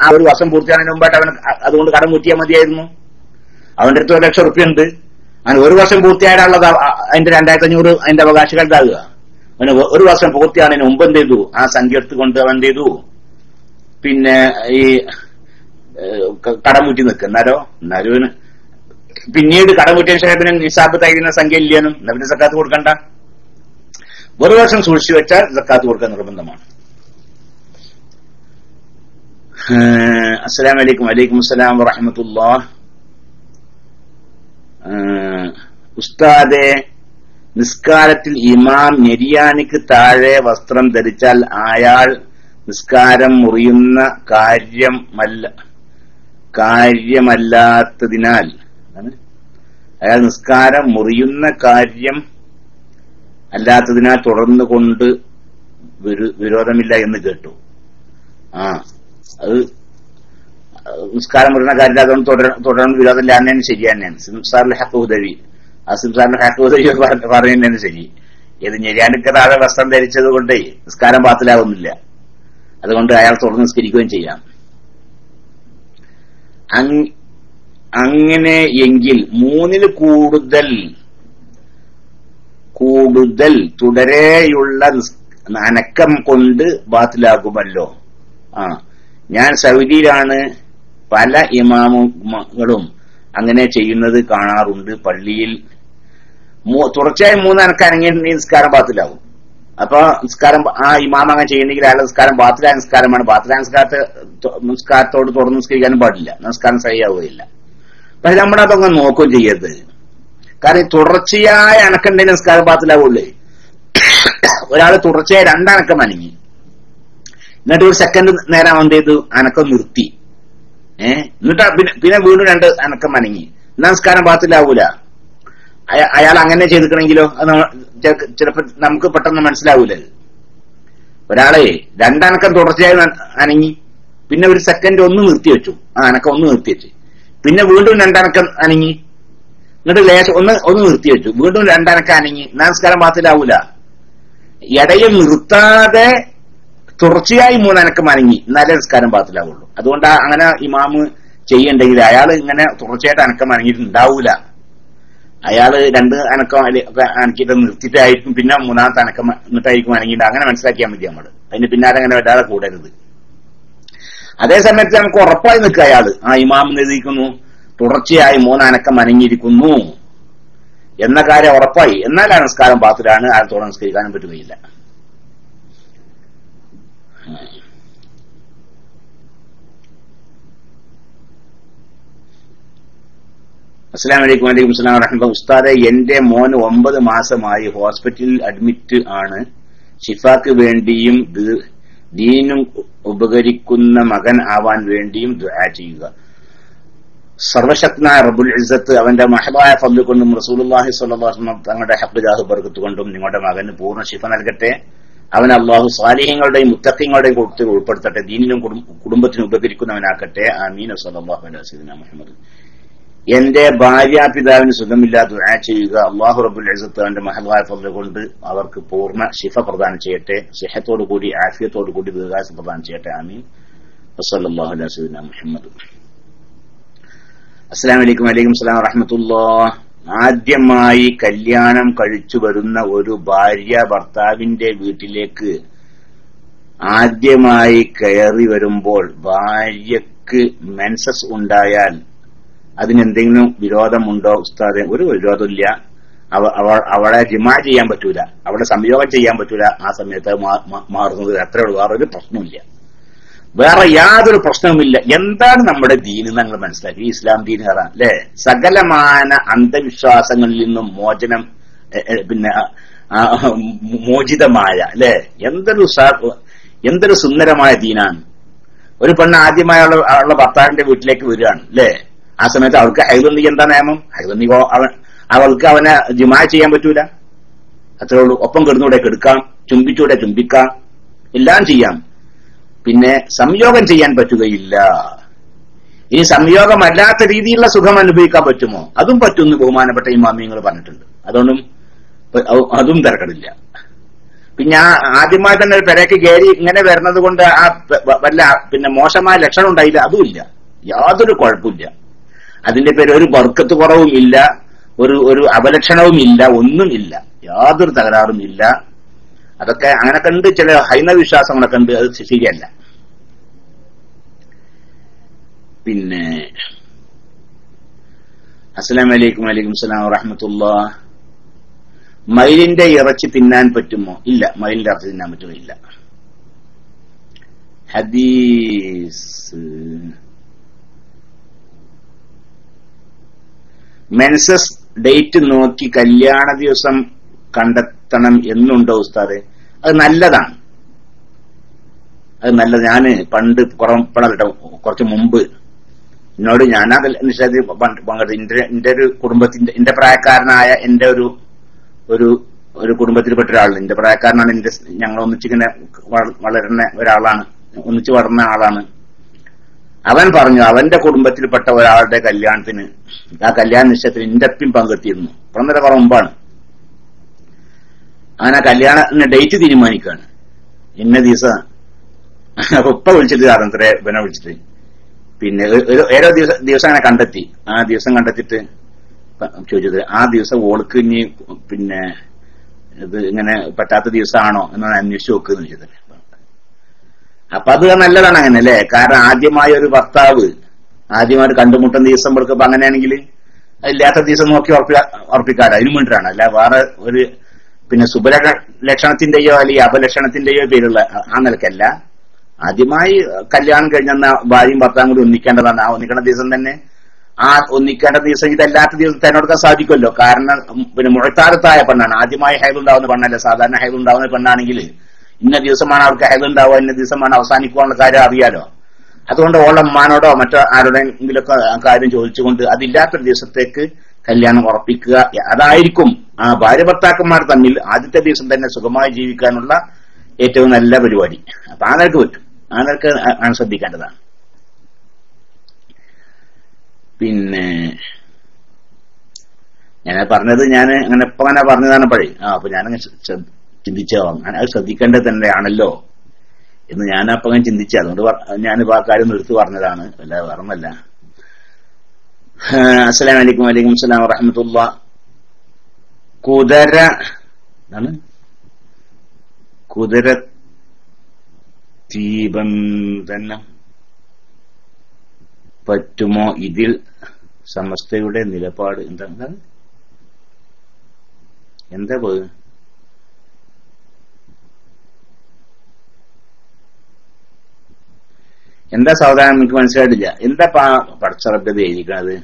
ആ ഒരു വർഷം പൂർത്തിയാകുന്നതിന് മുമ്പായിട്ട് അവൻ അതുകൊണ്ട് കടം വീട്ടിയാൽ മതിയായിരുന്നു. അവന്റെ അടുത്ത് 1,00,000 റുപ്യ ഉണ്ട്. അങ്ങനെ ഒരു വർഷം പൂർത്തിയായാലുള്ളത് അതിന്റെ 2,500 അതിന്റെ അവകാശികളുണ്ടാകുക. അവന് ഒരു വർഷം പൂർത്തിയാകുന്നതിന് മുമ്പ് എന്ത് ചെയ്തു? ആ സംഖ്യ എടുത്തുകൊണ്ട് അവൻ എന്ത് ചെയ്തു? പിന്നെ ഈ കടം വീട്ടി എന്നാലും പിന്നീട് കടം വീട്ടിയതിനു ശേഷം പിന്നെ നിസാബ് തയ്യുന്ന സംഖ്യ ഇല്ലാനും എന്നാ പിന്നെ സക്കാത്ത് കൊടുക്കണ്ട. ഒരു വർഷം സൂക്ഷിച്ചു വെച്ചാൽ സക്കാത്ത് കൊടുക്കാൻ നിർബന്ധമാണ്. അസ്സലാമു അലൈക്കും. വലൈക്കും അസ്സലാം വറഹ്മത്തുള്ളാഹ്. ഉസ്താദെ, നിസ്കാരത്തിൽ ഇമാം നെരിയാണിക്ക് താഴെ വസ്ത്രം ധരിച്ചാൽ അയാൾ നിസ്കാരം മുറിയുന്ന കാര്യമല്ലാത്തതിനാൽ അയാൾ നിസ്കാരം മുറിയുന്ന കാര്യം അല്ലാത്തതിനാൽ തുടർന്നു കൊണ്ട് വിരോധമില്ല എന്ന് കേട്ടു. അത് നിസ്കാരം മുറിയുന്ന കാര്യം അതുകൊണ്ട് തുടർന്ന് വിരോധമില്ല തന്നെയാണ്. ശരി തന്നെയാണ്. സിംസാറിലെ ഹക്കുദവി പറയുന്നതാണ് ശരി. ഏത് ഞെരിയാണ്ടിക്ക് താഴെ വസ്ത്രം ധരിച്ചത് കൊണ്ട് നിസ്കാരം ബാത്തിലാവുന്നില്ല. അതുകൊണ്ട് അയാൾ തുടർന്ന് നിസ്കരിക്കുകയും ചെയ്യാം. അങ്ങനെ എങ്കിൽ 3-ൽ കൂടുതൽ തുടരെയുള്ള അനക്കം കൊണ്ട് ബാത്തിലാകുമല്ലോ. ഞാൻ സൗദിയിലാണ്, പല ഇമാമുകളും അങ്ങനെ ചെയ്യുന്നത് കാണാറുണ്ട്. പള്ളിയിൽ തുടർച്ചയായി 3 അനക്കം അനങ്ങിയ നിസ്കാരം ബാത്തിലാവും. അപ്പൊ നിസ്കാരം ആ ഇമാം അങ്ങനെ ചെയ്യണമെങ്കിൽ അയാളുടെ നിസ്കാരം ബാത്തിലായ നിസ്കാരമാണ്. ബാത്തിലായ നിസ്കാരത്തോട് തുറന്ന് നിസ്കരിക്കാനും പാടില്ല, നമസ്കാരം സഹിയാവുകയില്ല. പക്ഷെ നമ്മളതൊക്കെ നോക്കുകയും ചെയ്യരുത്. കാരണം തുടർച്ചയായ അനക്കണ്ടെങ്കിൽ നിസ്കാരം ബാത്തിലാവുള്ളേ. ഒരാൾ തുടർച്ചയായി 2 അനക്കം അനങ്ങി, എന്നിട്ട് ഒരു സെക്കൻഡ് നേരം എന്ത് ചെയ്തു, അനക്കം നിർത്തി. എന്നിട്ട് പിന്നെ വീണ്ടും 2 അനക്കം അനങ്ങി, നമസ്കാരം ബാത്തിലാവൂല. അയാൾ അങ്ങനെ ചെയ്തിക്കണെങ്കിലോ അത് ചിലപ്പോ നമുക്ക് പെട്ടെന്ന് മനസ്സിലാവൂല. ഒരാളെ 2 അനക്കം തുടർച്ചയായി അനങ്ങി, പിന്നെ ഒരു സെക്കൻഡ് ഒന്ന് നിർത്തിവെച്ചു, ആ അനക്കം ഒന്ന് നിർത്തിവെച്ച്, പിന്നെ വീണ്ടും 2 അനക്കം അനങ്ങി, എന്നിട്ട് ലേശം ഒന്ന് നിർത്തിവെച്ചു, വീണ്ടും 2 അനക്കം അനങ്ങി, നമസ്കാരം ബാത്തിലാവൂല. ഇടയിൽ നിർത്താതെ തുടർച്ചയായി 3 അനക്കം അനങ്ങി, എന്നാലേ നിസ്കാരം ബാത്തിലാവുള്ളൂ. അതുകൊണ്ട് അങ്ങനെ ഇമാമ് ചെയ്യണ്ടെങ്കിൽ അയാൾ ഇങ്ങനെ തുടർച്ചയായിട്ട് അനക്കം അനങ്ങിയിട്ടുണ്ടാവൂല. അയാള് 2 അനക്കം അനക്കിയിട്ട് നിർത്തിയിട്ടായിരിക്കും, പിന്നെ 3-ാമത്തെ അനക്കം എന്നിട്ടായിരിക്കും അനങ്ങിയിട്ട്. അങ്ങനെ മനസ്സിലാക്കിയാൽ മതി നമ്മള്. അതിന് പിന്നാലെ അങ്ങനെ വല്ലാതെ കൂടരുത്. അതേ സമയത്ത് നമുക്ക് ഉറപ്പായി നിൽക്കുക, അയാള് ആ ഇമാം എഴുതിയിരിക്കുന്നു തുടർച്ചയായി 3 അനക്കം അനങ്ങിയിരിക്കുന്നു എന്ന കാര്യം ഉറപ്പായി, എന്നാൽ ആ നിസ്കാരം ബാത്തിലാണ്, അയാളത്തോടെ നിസ്കരിക്കാനും പറ്റുകയില്ല. അസ്സലാമു അലൈക്കും. വലൈക്കും അസ്സലാം വറഹ്മത്തുള്ളാഹി. ഉസ്താദെ, എന്റെ മോൻ 9 മാസമായി ഹോസ്പിറ്റലിൽ അഡ്മിറ്റ് ആണ്. ഷിഫാക്ക് വേണ്ടിയും ദീനും ഉപകരിക്കുന്ന മകൻ ആവാൻ വേണ്ടിയും ദുആ ചെയ്യുക. സർവശക്തനായ റബ്ബുൽ ഇസ്സത്ത് അവന്റെ മഹദായ ഫദ്ൽ കൊണ്ടും റസൂലുള്ളാഹി സ്വല്ലല്ലാഹു അലൈഹി വസല്ലം തങ്ങളുടെ ഹഖ് ജാഹ് ബർക്കത്ത് കൊണ്ടും നിങ്ങളുടെ മകന് പൂർണ്ണ ശിഫ നൽകട്ടെ. അവൻ അല്ലാഹു സാലിഹീങ്ങളുടെയും മുത്തഖീങ്ങളുടെയും കൂട്ടത്തിൽ ഉൾപ്പെടുത്തട്ടെ. ദീനിനും കുടുംബത്തിനും ഉപകരിക്കുന്നവനാക്കട്ടെ. ആമീൻ. സല്ലല്ലാഹു അലൈഹി വസല്ലം മുഹമ്മദ്. എന്റെ ഭാര്യാപിതാവിന് സുഖമില്ലാതെ ദുആ ചെയ്യുക. അല്ലാഹു റബ്ബുൽ ഇസ്സത്ത് അവന്റെ മഹദായ ഫദ്ൽ കൊണ്ട് അവർക്ക് പൂർണ്ണ ശിഫ പ്രദാനം ചെയ്യട്ടെ. സിഹത്തോടു കൂടി ആഫിയത്തോടു കൂടി ദീർഘായുസ്സ് പ്രദാനം ചെയ്യട്ടെ. ആമീൻ. സല്ലല്ലാഹു അലൈഹി വസല്ലം മുഹമ്മദ്. അസ്സലാമു അലൈക്കും. വലൈക്കും അസ്സലാം വറഹ്മത്തുള്ളാഹി. ആദ്യമായി കല്യാണം കഴിച്ചു വരുന്ന ഒരു ഭാര്യ ഭർത്താവിന്റെ വീട്ടിലേക്ക് ആദ്യമായി കയറി വരുമ്പോൾ ഭാര്യക്ക് മെൻസസ് ഉണ്ടായാൽ അതിനെന്തെങ്കിലും വിരോധമുണ്ടോ ഉസ്താദെ? ഒരു വിരോധമില്ല. അവളെ ജിമാ ചെയ്യാൻ പറ്റൂല, അവളെ സംയോഗം ചെയ്യാൻ പറ്റൂല. ആ സമയത്ത് മാറുന്നത് അത്രേ ഉള്ളൂ, വേറൊരു പ്രശ്നമില്ല. വേറെ യാതൊരു പ്രശ്നവുമില്ല. എന്താണ് നമ്മുടെ ദീന് ഞങ്ങൾ മനസ്സിലാക്കി? ഇസ്ലാം ദീൻ അല്ലേ? സകലമാന അന്ധവിശ്വാസങ്ങളിൽ നിന്നും മോചനം, പിന്നെ മോചിതമായ അല്ലെ, എന്തൊരു സുന്ദരമായ ദീനാണ്. ഒരു പെണ്ണ് ആദ്യമായി അവളുടെ ഭർത്താവിന്റെ വീട്ടിലേക്ക് വരികയാണ് അല്ലെ, ആ സമയത്ത് അവൾക്ക് ഹൈദുണ്ടെങ്കിൽ എന്താ നിയമം? ഹൈദുണ്ടെങ്കിൽ അവൾക്ക് അവനെ ജിമാ ചെയ്യാൻ പറ്റൂല, അത്രേ ഉള്ളൂ. ഒപ്പം കിടന്നൂടെ കിടക്കാം, ചുംബിച്ചൂടെ ചുംബിക്കാം, എല്ലാം ചെയ്യാം. പിന്നെ സംയോഗം ചെയ്യാൻ പറ്റുകയില്ല. ഇനി സംയോഗമല്ലാത്ത രീതിയിലുള്ള സുഖം അനുഭവിക്കാൻ പറ്റുമോ? അതും പറ്റുമെന്ന് ബഹുമാനപ്പെട്ട ഇമാമിയങ്ങൾ പറഞ്ഞിട്ടുണ്ട്. അതും തിരക്കടില്ല. പിന്നെ ആദ്യമായി തന്നെ ഒരു പെരയ്ക്ക് കയറി ഇങ്ങനെ വരുന്നത് കൊണ്ട് ആ വല്ല പിന്നെ മോശമായ ലക്ഷണം ഉണ്ടായില്ല, അതുമില്ല. യാതൊരു കുഴപ്പമില്ല. അതിന്റെ പേര് ഒരു ബർക്കത്ത് കുറവും ഇല്ല, ഒരു അപലക്ഷണവും ഇല്ല, ഒന്നും ഇല്ല, യാതൊരു തകരാറും ഇല്ല. അതൊക്കെ അങ്ങനെ കണ്ട് ചില ഹൈന്ദവ വിശ്വാസങ്ങളൊക്കെ ഉണ്ട്, അത് ശരിയല്ല. പിന്നെ അസ്സലാമു അലൈക്കും. വലൈക്കും അസ്സലാം വറഹ്മത്തുള്ളാഹി. മയിലിന്റെ ഇറച്ചി തിന്നാൻ പറ്റുമോ? ഇല്ല, മയിലിന്റെ ഇറച്ചി തിന്നാൻ പറ്റുകയില്ല. ഹദീസ് മെൻസസ് ഡേറ്റ് നോക്കി കല്യാണ ദിവസം കണ്ടെത്തണം എന്നുണ്ടോ ഉസ്താദെ? അത് നല്ലതാണ്, അത് നല്ലത്. ഞാന് പണ്ട് കുറച്ച് മുമ്പ് എന്നോട് ഞാനാ നിശ്ചയത്തിൽ പങ്കെടുത്തു. എന്റെ ഒരു കുടുംബത്തിന്റെ, എന്റെ പ്രായക്കാരനായ എന്റെ ഒരു കുടുംബത്തിൽപ്പെട്ട ഒരാളാണ്. എന്റെ പ്രായക്കാരനാണ്. ഞങ്ങൾ ഒന്നിച്ചിങ്ങനെ വളരുന്ന ഒരാളാണ്, ഒന്നിച്ച് വളർന്ന ആളാണ്. അവൻ പറഞ്ഞു അവന്റെ കുടുംബത്തിൽപ്പെട്ട ഒരാളുടെ കല്യാണത്തിന്, ആ കല്യാണ നിശ്ചയത്തിന് എന്റെ അപ്പയും പങ്കെടുത്തിരുന്നു. 1.5 മുമ്പാണ്. അങ്ങനെ ആ കല്യാണത്തിന് ഡേറ്റ് തീരുമാനിക്കുകയാണ്. ഇന്ന ദിവസം ഉപ്പ വിളിച്ചിട്ട് ഇവനെ വിളിച്ചിട്ട് പിന്നെ ഓരോ ദിവസം അങ്ങനെ കണ്ടെത്തി. ആ ദിവസം കണ്ടെത്തിയിട്ട് ചോദിച്ചത് ആ ദിവസം ഓൾക്ക് ഇനി പിന്നെ ഇത് ഇങ്ങനെ പറ്റാത്ത ദിവസമാണോ എന്ന് അന്വേഷിച്ച് നോക്കുന്നു ചോദിച്ചത്. അപ്പൊ അത് നല്ലതാണ് അങ്ങനെ അല്ലേ? കാരണം ആദ്യമായ ഒരു ഭർത്താവ് ആദ്യമായിട്ട് കണ്ടുമുട്ടുന്ന ദിവസം കൊടുക്കുമ്പോ അങ്ങനെയാണെങ്കിൽ ഇല്ലാത്ത ദിവസം നോക്കി ഉറപ്പിക്കാറ് അതിനു വേണ്ടിയിട്ടാണ്. അല്ല വേറെ ഒരു പിന്നെ ലക്ഷണത്തിന്റെയോ അല്ലെങ്കിൽ അപലക്ഷണത്തിന്റെയോ പേരുള്ള ആ നിലക്കല്ല. ആദ്യമായി കല്യാണം കഴിഞ്ഞ ഭാര്യയും ഭർത്താവും കൂടി ഒന്നിക്കേണ്ടതാണ്. ആ ഒന്നിക്കേണ്ട ദിവസം തന്നെ ആ ഒന്നിക്കേണ്ട ദിവസം ഇതല്ലാത്ത ദിവസം തിരഞ്ഞെടുക്കാൻ സാധിക്കുമല്ലോ. കാരണം പിന്നെ മുഴത്താരത്തായ പെണ്ണാണ്, ആദ്യമായി ഹൈദുണ്ടാവുന്ന പെണ്ണല്ല. സാധാരണ ഹൈദുണ്ടാവുന്ന പെണ്ണാണെങ്കിൽ ഇന്ന ദിവസമാണ് അവർക്ക് ഹൈദുണ്ടാവുക, ഇന്ന ദിവസമാണ് അവസാനിക്കുവാനുള്ള കാര്യം അറിയാലോ. അതുകൊണ്ട് ഓളെ ഉമ്മാനോടോ മറ്റോ ആരുടെയെങ്കിലൊക്കെ കാര്യം ചോദിച്ചുകൊണ്ട് അതില്ലാത്തൊരു ദിവസത്തേക്ക് കല്യാണം ഉറപ്പിക്കുക. അതായിരിക്കും ആ ഭാര്യ ഭർത്താക്കന്മാർ തമ്മിൽ ആദ്യത്തെ ദിവസം തന്നെ സുഖമായി ജീവിക്കാനുള്ള ഏറ്റവും നല്ല പരിപാടി. അപ്പൊ ആ നിലക്ക് പറ്റും, ആ നിലക്ക് ആണ് ശ്രദ്ധിക്കേണ്ടതാണ്. പിന്നെ ഞാൻ പറഞ്ഞത് ഞാൻ അങ്ങനെ ഇപ്പൊ അങ്ങനെ പറഞ്ഞതാണ് പഴയ അപ്പൊ ഞാനങ്ങനെ ചിന്തിച്ചോ അത് ശ്രദ്ധിക്കേണ്ടത് തന്നെയാണല്ലോ എന്ന് ഞാനപ്പോ അങ്ങനെ ചിന്തിച്ചു. അതുകൊണ്ട് ഞാനിപ്പോ ആ കാര്യം എടുത്തു പറഞ്ഞതാണ്, അല്ല പറഞ്ഞല്ല. അസ്സലാമു അലൈക്കും. വലൈക്കും അസ്സലാം വറഹ്മത്തുള്ളാഹി. കുതിര തീബന്ധനം പറ്റുമോ? ഇതിൽ സമസ്തയുടെ നിലപാട് എന്താ പോയി? എന്താ സാവധാനം എനിക്ക് മനസ്സിലായിട്ടില്ല. എന്താ പടച്ചറബ് എഴുതിക്കണത്?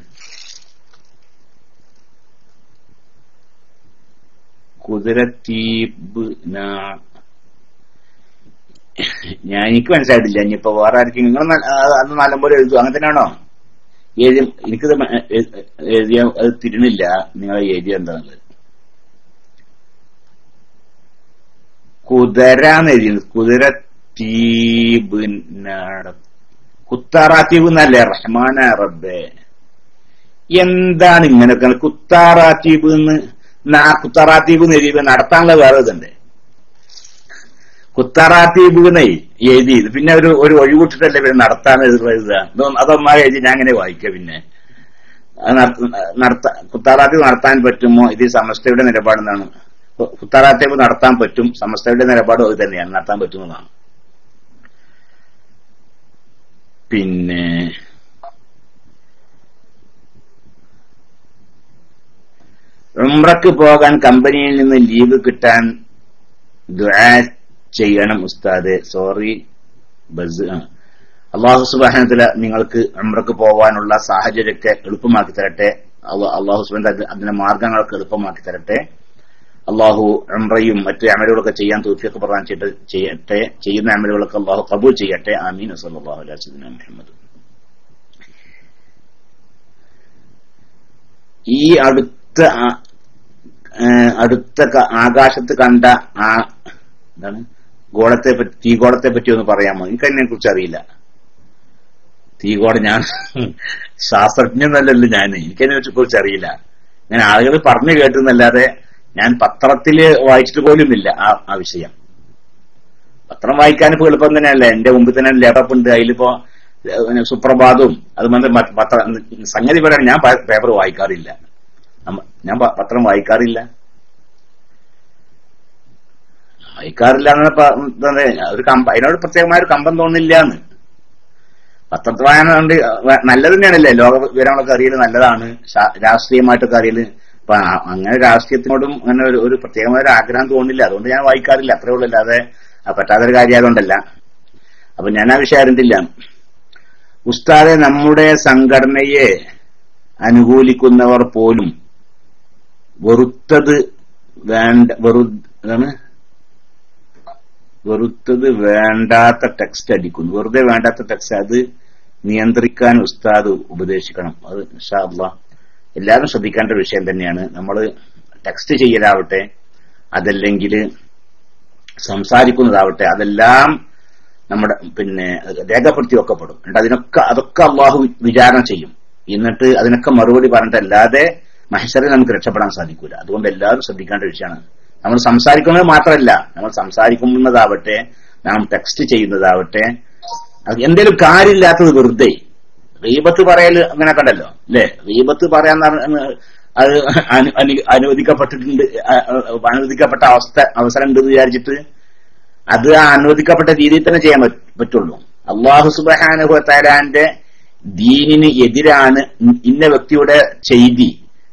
കുതിരത്തീബ് എനിക്ക് മനസ്സിലായിട്ടില്ല. ഇനിയിപ്പോ വേറെ ആർക്കും നിങ്ങൾ അത് നല്ലപോലെ എഴുതും അങ്ങനെ തന്നെയാണോ എഴുതി? എനിക്കിത് എഴുതിയ അത് തിരിണില്ല നിങ്ങൾ എഴുതിയ എന്താണുള്ളത്. കുതിരാന്ന് എഴുതിയത് കുതിരത്തീബ് കുത്താറാത്തീബ് എന്നല്ലേ? റഹ്മാന റബ്ബേ, എന്താണ് ഇങ്ങനെയൊക്കെ കുത്താറാത്തീബ് എന്ന്? കുത്താറാത്തീബ് എന്ന് എഴുതിയപ്പോ നടത്താനുള്ള വേറെ ഇതുണ്ട്. കുത്താറാത്തീബ് എന്ന് എഴുതി പിന്നെ ഒരു ഒഴിവിട്ടിട്ടല്ലേ പിന്നെ നടത്താൻ എഴുതുക. അതൊന്നാ എഴുതി ഞാൻ അങ്ങനെ വായിക്കുക. പിന്നെ കുത്താറാത്തീബ് നടത്താൻ പറ്റുമോ? ഇത് സമസ്തയുടെ നിലപാടെന്നാണ്. കുത്താറാത്തീബ് നടത്താൻ പറ്റും, സമസ്തയുടെ നിലപാടും അത് തന്നെയാണ്, നടത്താൻ പറ്റുന്നതാണ്. പിന്നെ ഉംറക്ക് പോകാൻ കമ്പനിയിൽ നിന്ന് ലീവ് കിട്ടാൻ ദുആ ചെയ്യണം ഉസ്താദെ. Sorry bus. അല്ലാഹു സുബ്ഹാനഹു വ തആല നിങ്ങൾക്ക് ഉംറക്ക് പോകാനുള്ള സാഹചര്യമൊക്കെ എളുപ്പമാക്കി തരട്ടെ. അല്ലാഹു സുബ്ഹാനഹു വ തആല അതിന്റെ മാർഗങ്ങളൊക്കെ എളുപ്പമാക്കി തരട്ടെ. അല്ലാഹു ഉംറയും മറ്റു അമലുകളൊക്കെ ചെയ്യാൻ തൗഫീഖ് പ്രദാനം ചെയ്യട്ടെ. ചെയ്യുന്ന അമലുകളൊക്കെ അല്ലാഹു ഖബൂൽ ചെയ്യട്ടെ. ആമീൻ. സല്ലല്ലാഹു അലൈഹി വസല്ലം മുഹമ്മദ്. ഈ അടുത്ത ആകാശത്ത് കണ്ട ആ എന്താണ് തീഗോളത്തെ പറ്റി ഒന്ന് പറയാമോ? എനിക്കതിനെ കുറിച്ച് അറിയില്ല. തീഗോളം ഞാൻ ശാസ്ത്രജ്ഞനല്ലല്ലോ എനിക്കതിനെ കുറിച്ച് അറിയില്ല. ഞാൻ ആളുകൾ പറഞ്ഞു കേട്ടുന്നല്ലാതെ ഞാൻ പത്രത്തില് വായിച്ചിട്ട് പോലുമില്ല ആ വിഷയം. പത്രം വായിക്കാനിപ്പോ എളുപ്പം തന്നെയല്ലേ. എന്റെ മുമ്പിൽ തന്നെ ലാപ്ടോപ്പ് ഉണ്ട്, അതിലിപ്പോ സുപ്രഭാതവും അതുപോലെ സംഗതി പറയാൻ ഞാൻ പേപ്പർ വായിക്കാറില്ല. ഞാൻ പത്രം വായിക്കാറില്ല ഒരു അതിനോട് പ്രത്യേകമായ ഒരു കമ്പം തോന്നില്ല എന്ന്. പത്രത്തിൽ വായന കൊണ്ട് നല്ലത് തന്നെയാണല്ലേ, ലോക വിവരങ്ങളൊക്കെ അറിയല് നല്ലതാണ്, രാഷ്ട്രീയമായിട്ടൊക്കെ അറിയല്. അപ്പൊ അങ്ങനെ രാഷ്ട്രീയത്തിനോടും അങ്ങനെ ഒരു പ്രത്യേകമായ ഒരു ആഗ്രഹം തോന്നില്ല, അതുകൊണ്ട് ഞാൻ വായിക്കാറില്ല. അത്രേ ഉള്ളൂ, അല്ലാതെ പറ്റാത്തൊരു കാര്യമായതുകൊണ്ടല്ല. അപ്പൊ ഞാൻ ആ വിഷയം അറിഞ്ഞില്ല. ഉസ്താദെ, നമ്മുടെ സംഘടനയെ അനുകൂലിക്കുന്നവർ പോലും വെറുത്തത് വേണ്ടാത്ത ടെക്സ്റ്റ് അടിക്കുന്നു. വെറുതെ വേണ്ടാത്ത ടെക്സ്റ്റ്, അത് നിയന്ത്രിക്കാൻ ഉസ്താദ് ഉപദേശിക്കണം. അത് ഇൻഷാ അല്ലാഹ് എല്ലാവരും ശ്രദ്ധിക്കേണ്ട വിഷയം തന്നെയാണ്. നമ്മൾ ടെക്സ്റ്റ് ചെയ്യലാവട്ടെ, അതല്ലെങ്കിൽ സംസാരിക്കുന്നതാവട്ടെ, അതെല്ലാം നമ്മുടെ രേഖപ്പെടുത്തി വെക്കപ്പെടും. എന്നിട്ട് അതൊക്കെ അള്ളാഹു വിചാരണ ചെയ്യും. എന്നിട്ട് അതിനൊക്കെ മറുപടി പറഞ്ഞിട്ടല്ലാതെ മഹ്ശറിൽ നമുക്ക് രക്ഷപ്പെടാൻ സാധിക്കൂല. അതുകൊണ്ട് എല്ലാവരും ശ്രദ്ധിക്കേണ്ട വിഷയമാണ്. നമ്മൾ സംസാരിക്കുന്നത് മാത്രമല്ല, നമ്മൾ സംസാരിക്കുന്നതാവട്ടെ, നാം ടെക്സ്റ്റ് ചെയ്യുന്നതാവട്ടെ, എന്തെങ്കിലും കാര്യമില്ലാത്തത് വെറുതെ ഗീബത്ത് പറയൽ അങ്ങനെ കണ്ടല്ലോ അല്ലെ? ഗീബത്ത് പറയാന്ന് അത് അനുവദിക്കപ്പെട്ടിട്ടുണ്ട്, അനുവദിക്കപ്പെട്ട അവസരം ഉണ്ട് എന്ന് വിചാരിച്ചിട്ട് അത് ആ അനുവദിക്കപ്പെട്ട രീതിയിൽ തന്നെ ചെയ്യാൻ പറ്റുള്ളൂ. അല്ലാഹു സുബ്ഹാനഹു വ തആലാന്റെ ദീനിന് എതിരാണ് ഇന്ന വ്യക്തിയുടെ ചെയ്തി,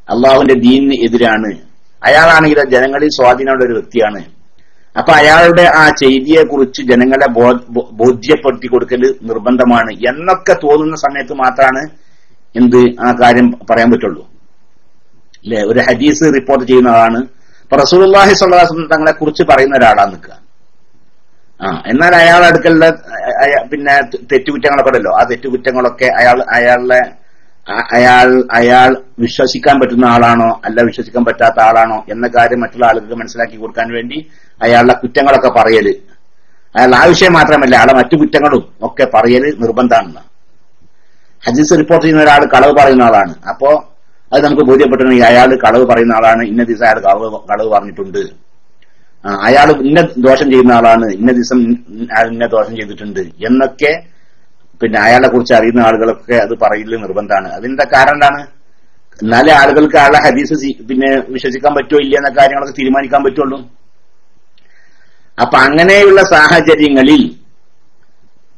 അള്ളാഹുവിന്റെ ദീനിന് എതിരാണ്, അയാളാണെങ്കിൽ ജനങ്ങളിൽ സ്വാധീനമുള്ള ഒരു വ്യക്തിയാണ്. അപ്പൊ അയാളുടെ ആ ചെയ്തിയെ കുറിച്ച് ജനങ്ങളെ ബോധ്യപ്പെടുത്തി കൊടുക്കൽ നിർബന്ധമാണ് എന്നൊക്കെ തോന്നുന്ന സമയത്ത് മാത്രമാണ് എന്ത് ആ കാര്യം പറയാൻ പറ്റുള്ളൂ അല്ലെ? ഒരു ഹദീസ് റിപ്പോർട്ട് ചെയ്യുന്ന ആളാണ്, ഇപ്പൊ റസൂലുള്ളാഹി സ്വല്ലല്ലാഹു അലൈഹി വസല്ലം തങ്ങളെ കുറിച്ച് പറയുന്ന ഒരാളാണ് നിൽക്കുക. എന്നാൽ അയാളുടെ അടുക്കലുള്ള പിന്നെ തെറ്റുകുറ്റങ്ങളൊക്കെ ഉണ്ടല്ലോ, ആ തെറ്റുകുറ്റങ്ങളൊക്കെ അയാൾ വിശ്വസിക്കാൻ പറ്റുന്ന ആളാണോ അല്ല വിശ്വസിക്കാൻ പറ്റാത്ത ആളാണോ എന്ന കാര്യം മറ്റുള്ള ആളുകൾക്ക് മനസ്സിലാക്കി കൊടുക്കാൻ വേണ്ടി അയാളുടെ കുറ്റങ്ങളൊക്കെ പറയല്, അയാളുടെ ആ വിഷയം മാത്രമല്ല അയാളുടെ മറ്റു കുറ്റങ്ങളും ഒക്കെ പറയല് നിർബന്ധമാണെന്ന്. ഹദീസ് റിപ്പോർട്ട് ചെയ്യുന്ന ഒരാൾ കളവ് പറയുന്ന ആളാണ്, അപ്പോ അത് നമുക്ക് ബോധ്യപ്പെട്ടിട്ടുണ്ടെങ്കിൽ അയാൾ കളവ് പറയുന്ന ആളാണ്, ഇന്ന ദിവസം അയാൾ കളവ് പറഞ്ഞിട്ടുണ്ട്, അയാൾ ഇന്ന ദോഷം ചെയ്യുന്ന ആളാണ്, ഇന്ന ദിവസം ഇന്ന ദോഷം ചെയ്തിട്ടുണ്ട് എന്നൊക്കെ പിന്നെ അയാളെ കുറിച്ച് അറിയുന്ന ആളുകളൊക്കെ അത് പറയല് നിർബന്ധമാണ്. അതിന്റെ കാരണം എന്താണ്? എന്നാലേ ആളുകൾക്ക് അയാളെ ഹദീസ് പിന്നെ വിശ്വസിക്കാൻ പറ്റുമോ ഇല്ല എന്ന കാര്യങ്ങളൊക്കെ തീരുമാനിക്കാൻ പറ്റുള്ളൂ. അപ്പൊ അങ്ങനെയുള്ള സാഹചര്യങ്ങളിൽ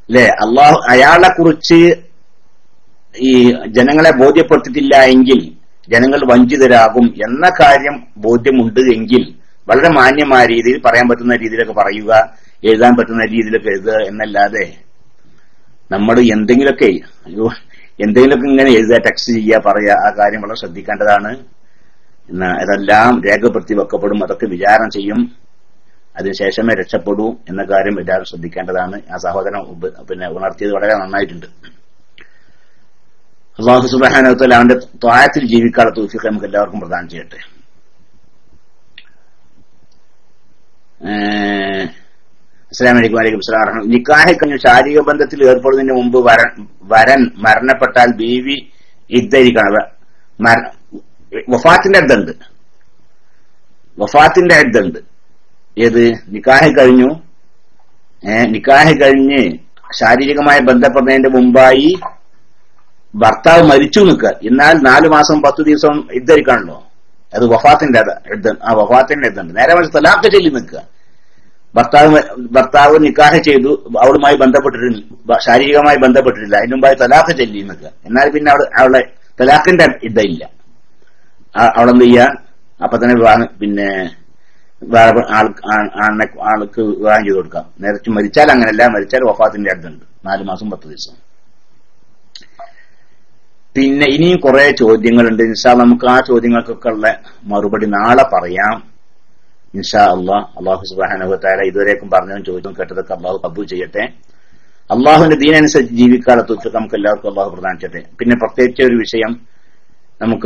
അല്ലെ അയാളെ കുറിച്ച് ഈ ജനങ്ങളെ ബോധ്യപ്പെടുത്തിയിട്ടില്ല എങ്കിൽ ജനങ്ങൾ വഞ്ചിതരാകും എന്ന കാര്യം ബോധ്യമുണ്ട് എങ്കിൽ വളരെ മാന്യമായ രീതിയിൽ പറയാൻ പറ്റുന്ന രീതിയിലൊക്കെ പറയുക, എഴുതാൻ പറ്റുന്ന രീതിയിലൊക്കെ എഴുതുക എന്നല്ലാതെ നമ്മൾ എന്തെങ്കിലുമൊക്കെ ഇങ്ങനെ എഴുതുക, ടെക്സ്റ്റ് ചെയ്യുക, പറയുക, ആ കാര്യം വളരെ ശ്രദ്ധിക്കേണ്ടതാണ്. ഇതെല്ലാം രേഖപ്പെടുത്തി വെക്കപ്പെടും, അതൊക്കെ വിചാരണ ചെയ്യും, അതിനുശേഷമേ രക്ഷപ്പെടൂ എന്ന കാര്യം എല്ലാവരും ശ്രദ്ധിക്കേണ്ടതാണ്. ആ സഹോദരൻ പിന്നെ ഉണർത്തിയത് വളരെ നന്നായിട്ടുണ്ട്. അല്ലാഹു സുബ്ഹാനഹു വ തആല അവന്റെ ത്വാഅത്തിൽ ജീവിക്കാനുള്ള തൗഫീഖ് നമുക്ക് എല്ലാവർക്കും പ്രദാനം ചെയ്യട്ടെ. അസ്സലാമു അലൈക്കും. വഅലൈക്കും അസ്സലാം. നിക്കാഹ് കഴിഞ്ഞ് ശാരീരിക ബന്ധത്തിൽ ഏർപ്പെടുന്നതിന് മുമ്പ് വരൻ മരണപ്പെട്ടാൽ ബീവി ഇദ്ദയിരിക്കണം. വഫാത്തിന്റെ ഇദ്ദുണ്ട്. ഏത്? നിക്കാഹ് കഴിഞ്ഞു, നിക്കാഹ് കഴിഞ്ഞ് ശാരീരികമായി ബന്ധപ്പെടുന്നതിന്റെ മുമ്പായി ഭർത്താവ് മരിച്ചു നിൽക്കുക, എന്നാൽ 4 മാസം 10 ദിവസം ഇദ്ദയിരിക്കണല്ലോ, അത് വഫാത്തിന്റെ വഫാത്തിന്റെ ഇദ്ദുണ്ട്. നേരെ മറിച്ച് തലാഖ് ചൊല്ലി നിൽക്കുക, ഭർത്താവ് നിക്കാഹ് ചെയ്തു, അവളുമായി ബന്ധപ്പെട്ടിട്ടില്ല, ശാരീരികമായി ബന്ധപ്പെട്ടിട്ടില്ല, അതിന് മുമ്പായി തലാഖ് ചൊല്ലി നിൽക്കുക, എന്നാൽ പിന്നെ അവളെ തലാഖിന്റെ ഇദ്ദയില്ല, അവളെന്ത് ചെയ്യാ? അപ്പൊ തന്നെ പിന്നെ ആൾക്ക് വിവാഹം ചെയ്ത് കൊടുക്കാം. നേരത്തെ മരിച്ചാൽ അങ്ങനെയല്ല, മരിച്ചാൽ വഫാത്തിന്റെ ഇദ്ദുണ്ട് 4 മാസം 10 ദിവസം. പിന്നെ ഇനിയും കുറെ ചോദ്യങ്ങളുണ്ട്. ഇൻഷാ അല്ലാഹ് നമുക്ക് ആ ചോദ്യങ്ങൾക്കൊക്കെ ഉള്ള മറുപടി നാളെ പറയാം ഇൻഷാ അല്ലാഹ്. അല്ലാഹു സുബ്ഹാനഹു വ തആല ഇതുവരേക്കും പറഞ്ഞതും ചോദ്യവും കേട്ടതൊക്കെ അല്ലാഹു ഖബൂൽ ചെയ്യട്ടെ. അല്ലാഹുവിന്റെ ദീനനുസരിച്ച് ജീവിക്കാനുള്ള തൗഫീഖ് നമുക്ക് എല്ലാവർക്കും അല്ലാഹു പ്രദാനം ചെയ്യട്ടെ. പിന്നെ പ്രത്യേകിച്ച് ഒരു വിഷയം നമുക്ക്